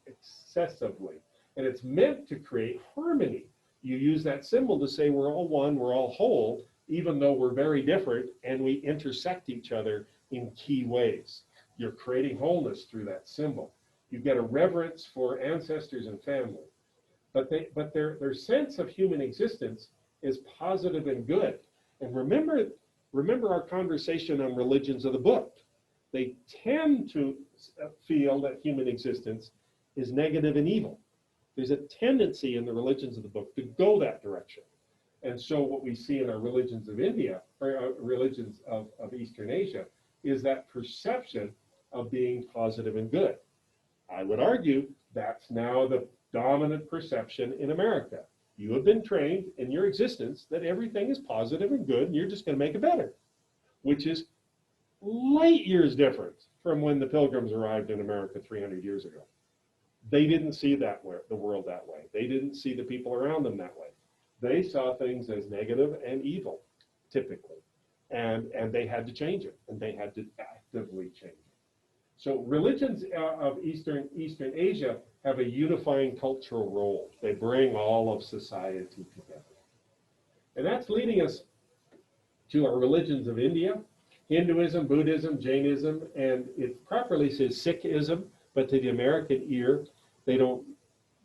excessively. And it's meant to create harmony. You use that symbol to say we're all one, we're all whole, even though we're very different and we intersect each other in key ways. You're creating wholeness through that symbol. You get a reverence for ancestors and family. But their sense of human existence is positive and good. And remember our conversation on religions of the book. They tend to feel that human existence is negative and evil. There's a tendency in the religions of the book to go that direction. And so what we see in our religions of India, or religions of Eastern Asia, is that perception of being positive and good. I would argue that's now the dominant perception in America. You have been trained in your existence that everything is positive and good, and you're just going to make it better, which is light years different from when the Pilgrims arrived in America 300 years ago. They didn't see the world that way. They didn't see the people around them that way. They saw things as negative and evil, typically, and they had to change it, and they had to actively change it. So religions of Eastern Asia have a unifying cultural role. They bring all of society together. And that's leading us to our religions of India, Hinduism, Buddhism, Jainism, and it properly says Sikhism, but to the American ear, they don't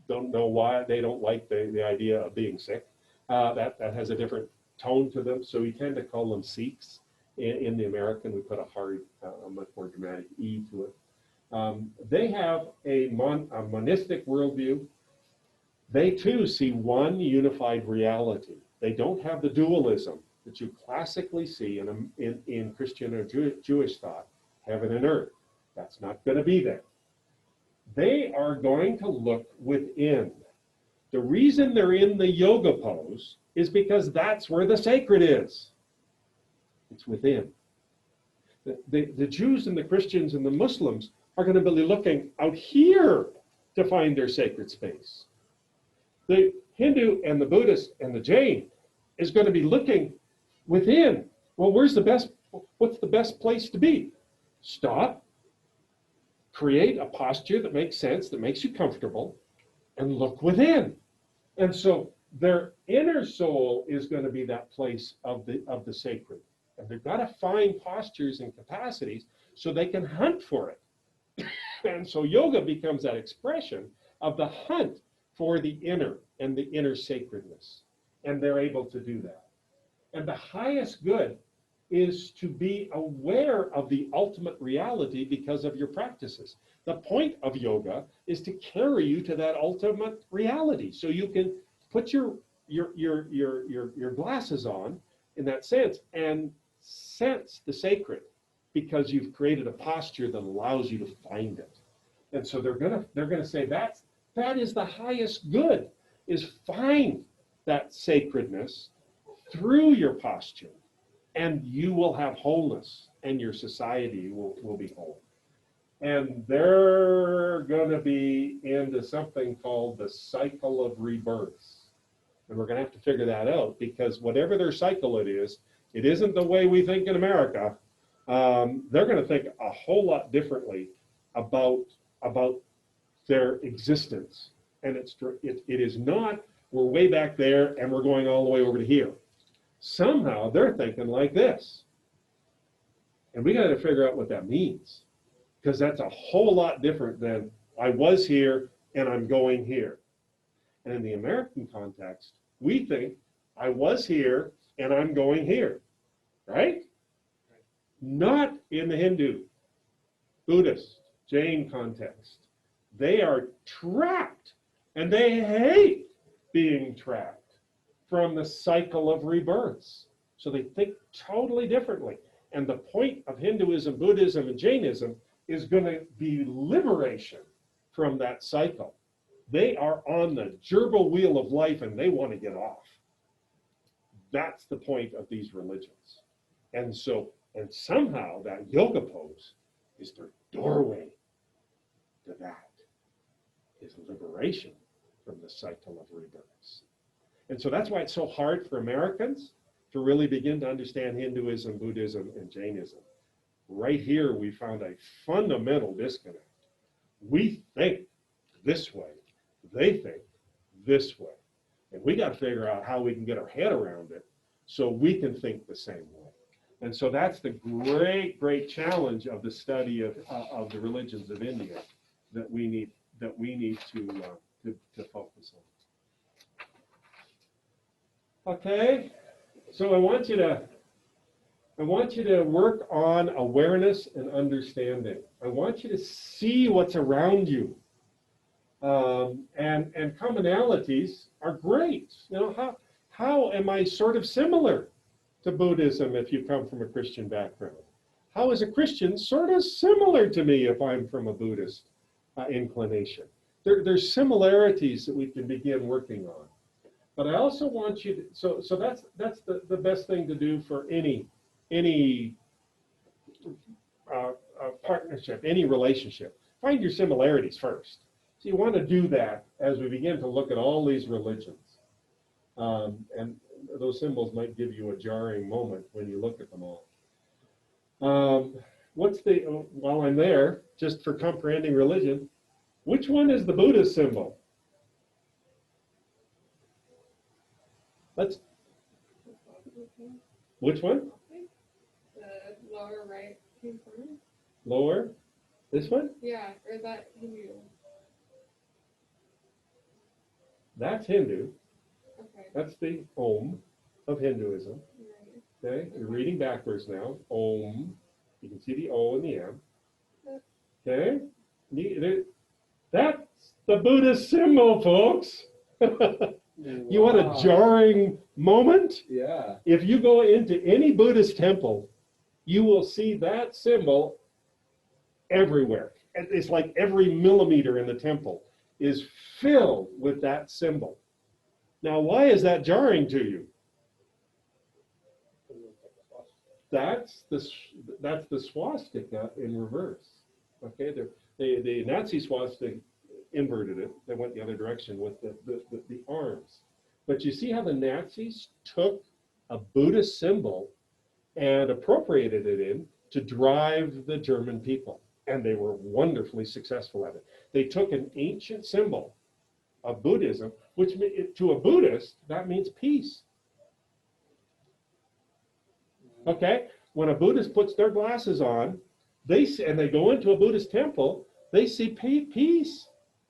know why. They don't like the idea of being Sikh. That has a different tone to them, so we tend to call them Sikhs. In the American, we put a much more dramatic E to it. They have a monistic worldview. They too see one unified reality. They don't have the dualism that you classically see in Christian or Jewish thought, heaven and earth. That's not going to be there. They are going to look within. The reason they're in the yoga pose is because that's where the sacred is. It's within. The Jews and the Christians and the Muslims are going to be looking out here to find their sacred space. The Hindu and the Buddhist and the Jain is going to be looking within. Well, what's the best place to be? Stop, create a posture that makes sense, that makes you comfortable, and look within. And so their inner soul is going to be that place of the sacred. And they've got to find postures and capacities so they can hunt for it. And so yoga becomes that expression of the hunt for the inner and the inner sacredness. And they're able to do that. And the highest good is to be aware of the ultimate reality because of your practices. The point of yoga is to carry you to that ultimate reality. So you can put your glasses on in that sense and sense the sacred because you've created a posture that allows you to find it. And so they're gonna say that is the highest good, is find that sacredness through your posture, and you will have wholeness, and your society will be whole. And they're going to be into something called the cycle of rebirths. And we're going to have to figure that out, because whatever their cycle it isn't the way we think in America. They're going to think a whole lot differently about their existence. And it is not, we're way back there and we're going all the way over to here. Somehow they're thinking like this. And we got to figure out what that means, because that's a whole lot different than I was here and I'm going here. And in the American context, we think I was here and I'm going here, right? Not in the Hindu, Buddhist, Jain context. They are trapped, and they hate being trapped from the cycle of rebirths. So they think totally differently. And the point of Hinduism, Buddhism, and Jainism is going to be liberation from that cycle. They are on the gerbil wheel of life and they want to get off. That's the point of these religions. And somehow that yoga pose is their doorway to that, is liberation from the cycle of rebirths. And so that's why it's so hard for Americans to really begin to understand Hinduism, Buddhism, and Jainism. Right here, we found a fundamental disconnect. We think this way, they think this way. And we got to figure out how we can get our head around it so we can think the same way. And so that's the great, great challenge of the study of the religions of India that we need to focus on. Okay, so I want you to work on awareness and understanding. I want you to see what's around you. And commonalities are great. You know, how am I sort of similar to Buddhism if you come from a Christian background? How is a Christian sort of similar to me if I'm from a Buddhist inclination? There's similarities that we can begin working on. But I also want you to, so that's the best thing to do for any partnership, any relationship. Find your similarities first. So you want to do that as we begin to look at all these religions. And those symbols might give you a jarring moment when you look at them all. While I'm there, just for comprehending religion, which one is the Buddhist symbol? Which one? lower right hand corner? Lower. This one? Yeah, or is that Hindu? That's Hindu. Okay. That's the Om of Hinduism. Right. Okay, you're reading backwards now. Om. You can see the O and the M. Okay? That's the Buddhist symbol, folks. You want a jarring moment? Yeah. If you go into any Buddhist temple, you will see that symbol everywhere. It's like every millimeter in the temple is filled with that symbol. Now, why is that jarring to you? That's the swastika in reverse. Okay, the Nazi swastika inverted it. They went the other direction with the arms. But you see how the Nazis took a Buddhist symbol and appropriated it in to drive the German people. And they were wonderfully successful at it. They took an ancient symbol of Buddhism, which to a Buddhist, that means peace. Okay? When a Buddhist puts their glasses on, and they go into a Buddhist temple, they see peace.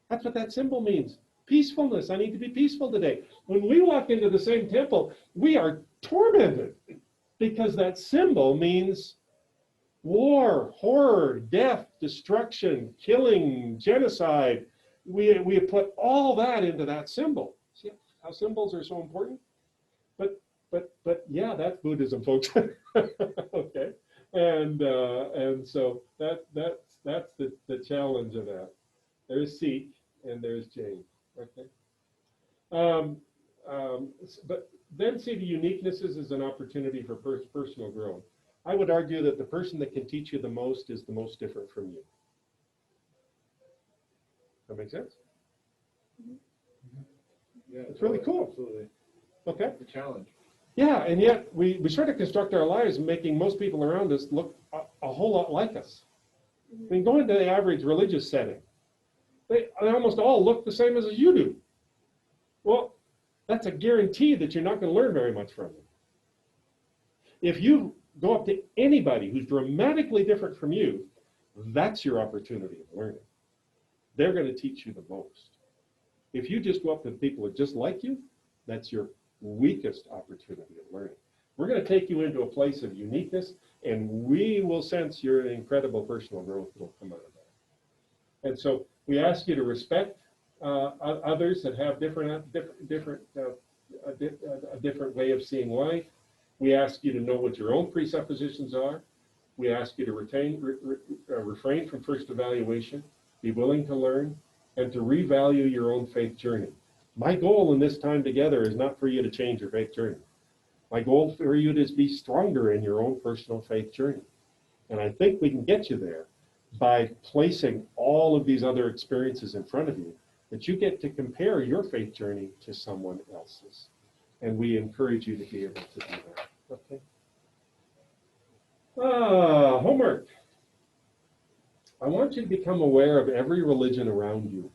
That's what that symbol means. Peacefulness. I need to be peaceful today. When we walk into the same temple, we are tormented because that symbol means war, horror, death, destruction, killing, genocide. We put all that into that symbol. See how symbols are so important? But yeah, that's Buddhism, folks. Okay, and so that's the challenge of that. There's Sikh and there's Jain. Okay, but then see the uniquenesses as an opportunity for personal growth. I would argue that the person that can teach you the most is the most different from you. That make sense? Yeah, it's really cool. Absolutely. Okay. The challenge. Yeah, and yet we sort of construct our lives making most people around us look a whole lot like us. I mean, go into the average religious setting. They almost all look the same as you do. Well, that's a guarantee that you're not going to learn very much from them. If you go up to anybody who's dramatically different from you, that's your opportunity of learning. They're going to teach you the most. If you just go up to people who are just like you, that's your weakest opportunity of learning. We're going to take you into a place of uniqueness, and we will sense your incredible personal growth that will come out of that. And so we ask you to respect others that have a different way of seeing life. We ask you to know what your own presuppositions are. We ask you to refrain from first evaluation, be willing to learn, and to revalue your own faith journey. My goal in this time together is not for you to change your faith journey. My goal for you is to be stronger in your own personal faith journey. And I think we can get you there by placing all of these other experiences in front of you, that you get to compare your faith journey to someone else's. And we encourage you to be able to do that. Okay. Homework. I want you to become aware of every religion around you.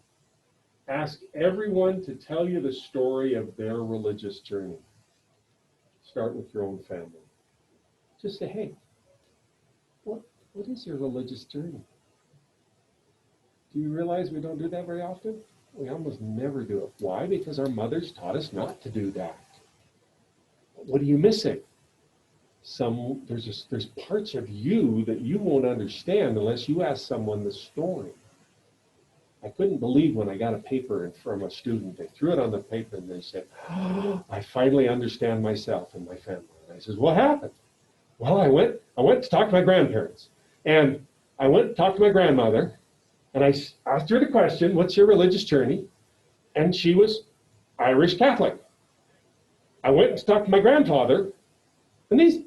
Ask everyone to tell you the story of their religious journey. Start with your own family. Just say, hey, what is your religious journey? Do you realize we don't do that very often? We almost never do it. Why? Because our mothers taught us not to do that. What are you missing? There's parts of you that you won't understand unless you ask someone the story. I couldn't believe when I got a paper from a student. They threw it on the paper and they said, oh, I finally understand myself and my family. And I says, what happened? Well, I went to talk to my grandparents. And I went to talk to my grandmother. And I asked her the question, what's your religious journey? And she was Irish Catholic. I went to talk to my grandfather. And they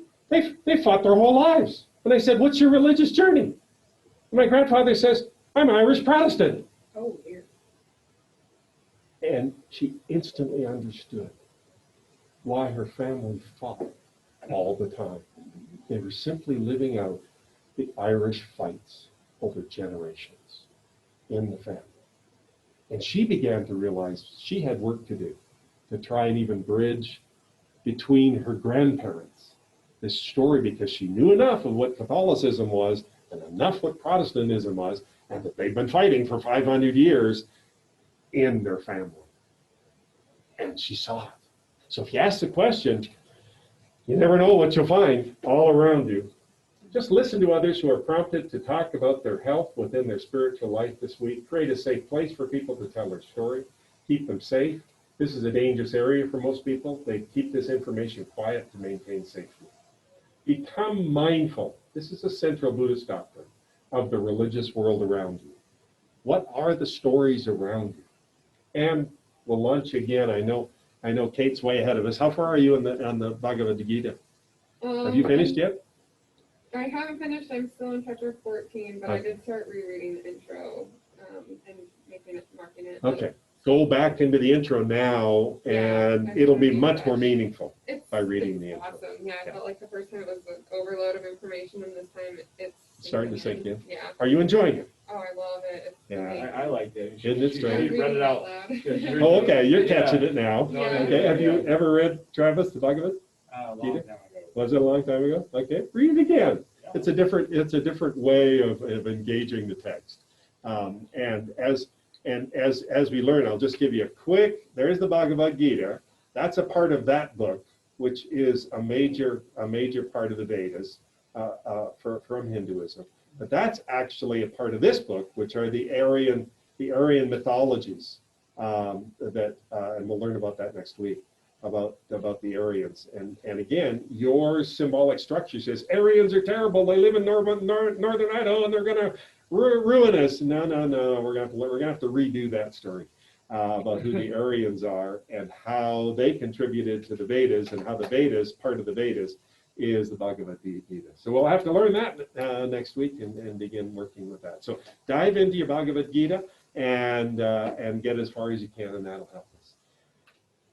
fought their whole lives. And I said, what's your religious journey? And my grandfather says, I'm Irish Protestant. Oh, dear. And she instantly understood why her family fought all the time. They were simply living out the Irish fights over generations in the family. And she began to realize she had work to do to try and even bridge between her grandparents this story because she knew enough of what Catholicism was and enough what Protestantism was, and that they've been fighting for 500 years in their family. And she saw it. So if you ask the question, you never know what you'll find all around you. Just listen to others who are prompted to talk about their health within their spiritual life this week. Create a safe place for people to tell their story. Keep them safe. This is a dangerous area for most people. They keep this information quiet to maintain safety. Become mindful. This is a central Buddhist doctrine of the religious world around you. What are the stories around you? And we'll launch again. I know Kate's way ahead of us. How far are you on the Bhagavad Gita? Have you finished yet? I haven't finished. I'm still in chapter 14, but I did start rereading the intro and marking it. Okay. Go back into the intro now, and it'll be much more meaningful by reading the intro. Awesome. Yeah, I felt like the first time it was an overload of information, and this time it's starting to sink in. Yeah. Are you enjoying it? Oh, I love it. Yeah, I liked it. Isn't it strange? Read it out. Oh, okay. You're catching it now. Yeah. Okay. Have you ever read, Travis, the Bhagavad? A long Gita? time ago. Was it a long time ago? Okay. Read it again. It's a different way of engaging the text. And as we learn, I'll just give you a quick, there's the Bhagavad Gita. That's a part of that book, which is a major part of the Vedas from Hinduism. But that's actually a part of this book, which are the Aryan mythologies and we'll learn about that next week, about the Aryans. And again, your symbolic structure says Aryans are terrible. They live in northern Idaho and they're going to ruin us. No. We're gonna have to redo that story about who the Aryans are and how they contributed to the Vedas, and how the Vedas, part of the Vedas, is the Bhagavad Gita. So we'll have to learn that next week and begin working with that. So dive into your Bhagavad Gita and get as far as you can, and that'll help us.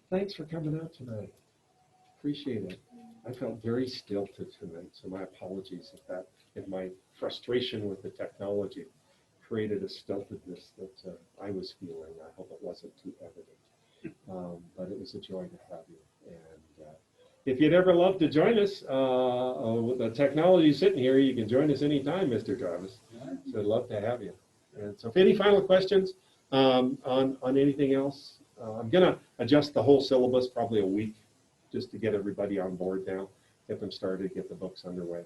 Thanks for coming out tonight. Appreciate it. I felt very stilted tonight, so my apologies if my frustration with the technology created a stiltedness that I was feeling. I hope it wasn't too evident, but it was a joy to have you. And if you'd ever love to join us with the technology sitting here, you can join us anytime, Mr. Travis. So I'd love to have you. And so, if any final questions on anything else, I'm going to adjust the whole syllabus probably a week just to get everybody on board now, get them started, get the books underway.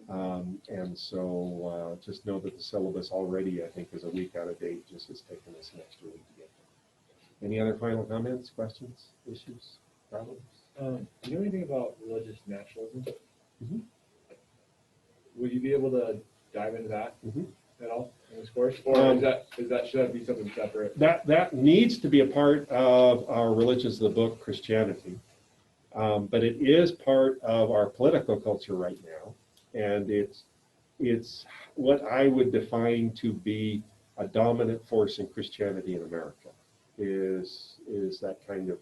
And so just know that the syllabus already, I think, is a week out of date. Just has taken us an extra week to get there. Any other final comments, questions, issues, problems? Do you know anything about religious naturalism? Mm-hmm. Would you be able to dive into that at all in this course, or should that be something separate? That needs to be a part of our religions of the book, Christianity, but it is part of our political culture right now, and it's what I would define to be a dominant force in Christianity in America. Is that kind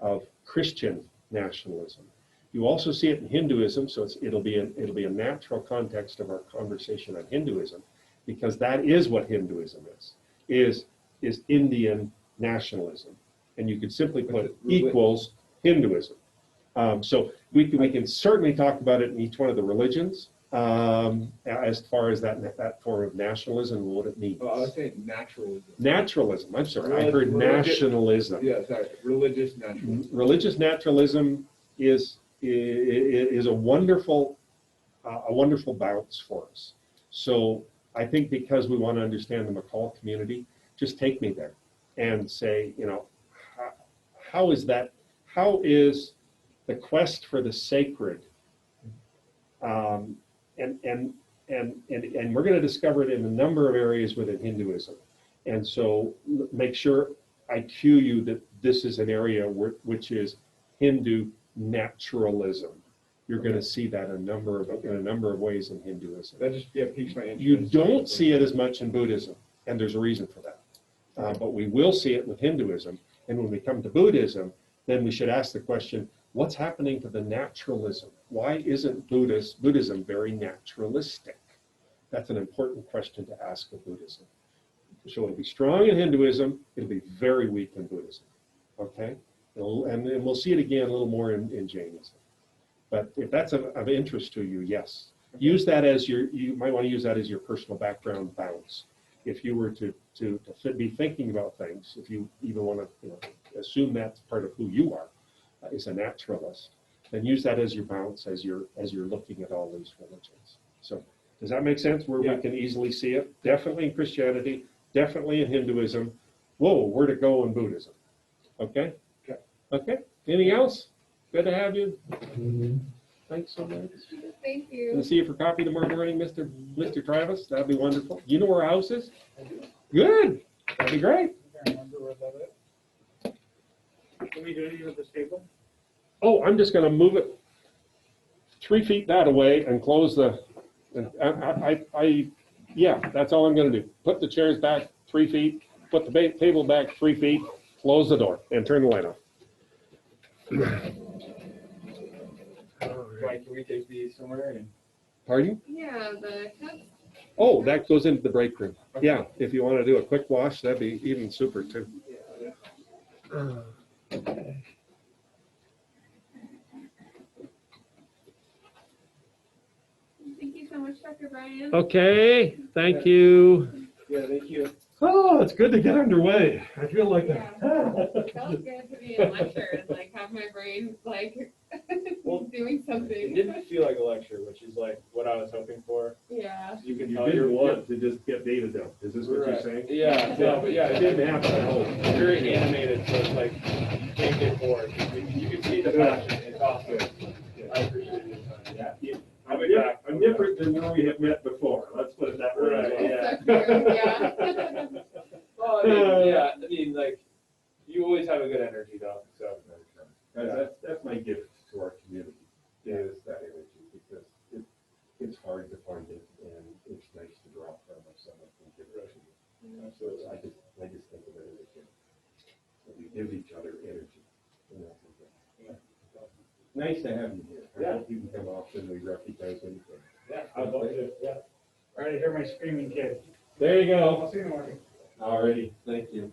of Christian nationalism. You also see it in Hinduism, so it'll be a natural context of our conversation on Hinduism, because that is what Hinduism is Indian nationalism, and you could simply put equals Hinduism. So we can certainly talk about it in each one of the religions as far as that form of nationalism and what it means. Oh, I was saying naturalism. Naturalism. I'm sorry, I heard nationalism. Yeah, sorry, religious naturalism. Religious naturalism is a wonderful bounce for us. So I think because we want to understand the McCall community, just take me there and say, how is the quest for the sacred, and we're going to discover it in a number of areas within Hinduism. And so make sure I cue you that this is an area which is Hindu naturalism. You're going to see that in a number of ways in Hinduism. That just piques my interest. You don't see it as much in Buddhism, and there's a reason for that. But we will see it with Hinduism. And when we come to Buddhism, then we should ask the question, what's happening to the naturalism? Why isn't Buddhism very naturalistic? That's an important question to ask of Buddhism. So it'll be strong in Hinduism, it'll be very weak in Buddhism, okay? And we'll see it again a little more in Jainism. But if that's of interest to you, yes. Use that as you might want to use that as your personal background bounds. If you were to be thinking about things, if you even want to assume that's part of who you are, is a naturalist, then use that as your bounce as you're looking at all these religions. So does that make sense? Where we can easily see it? Definitely in Christianity, definitely in Hinduism. Whoa, where to go in Buddhism? Okay? Okay. Anything else? Good to have you. Thanks so much. Thank you. Gonna see you for coffee tomorrow morning, Mr. Travis. That'd be wonderful. You know where our house is? Good. That'd be great. I remember where that is. Can we do anything with this table? Oh, I'm just gonna move it 3 feet that away and close the. And yeah, that's all I'm gonna do. Put the chairs back 3 feet. Put the table back 3 feet. Close the door and turn the light off. Like, can we take these somewhere? And Pardon? Yeah, the cups. Oh, that goes into the break room. Yeah, if you want to do a quick wash, that'd be even super too. Thank you so much, Dr. Bryan. Okay, thank you. yeah, thank you. Oh, it's good to get underway. I feel like Yeah. It felt good to be in lecture and like have my brain like doing It something. didn't feel like a lecture, which is like what I was hoping for. Yeah. You can You tell didn't you're want to just get data down. Is this what you're Right. saying? Yeah, no, but yeah, It didn't happen at all. It's very animated, so it's like you can't get bored. You can see the passion. It's awesome. I appreciate your time. Yeah. I'm different than when we have met before. Let's put it that way. Right, yeah. Yeah. Well, I mean, like, you always have a good energy, though. So That's my gift to our community, is that energy, because it's hard to find it, and it's nice to draw from if someone can give it to you. So I just think of it as a gift. So we give each other energy. And that's a gift. Nice to have you here. I hope you can come often. We recognize when you come. yeah, I'd love to. Yeah. All right, I hear my screaming kid. There you I'll go. see you in the morning. Alrighty, thank you.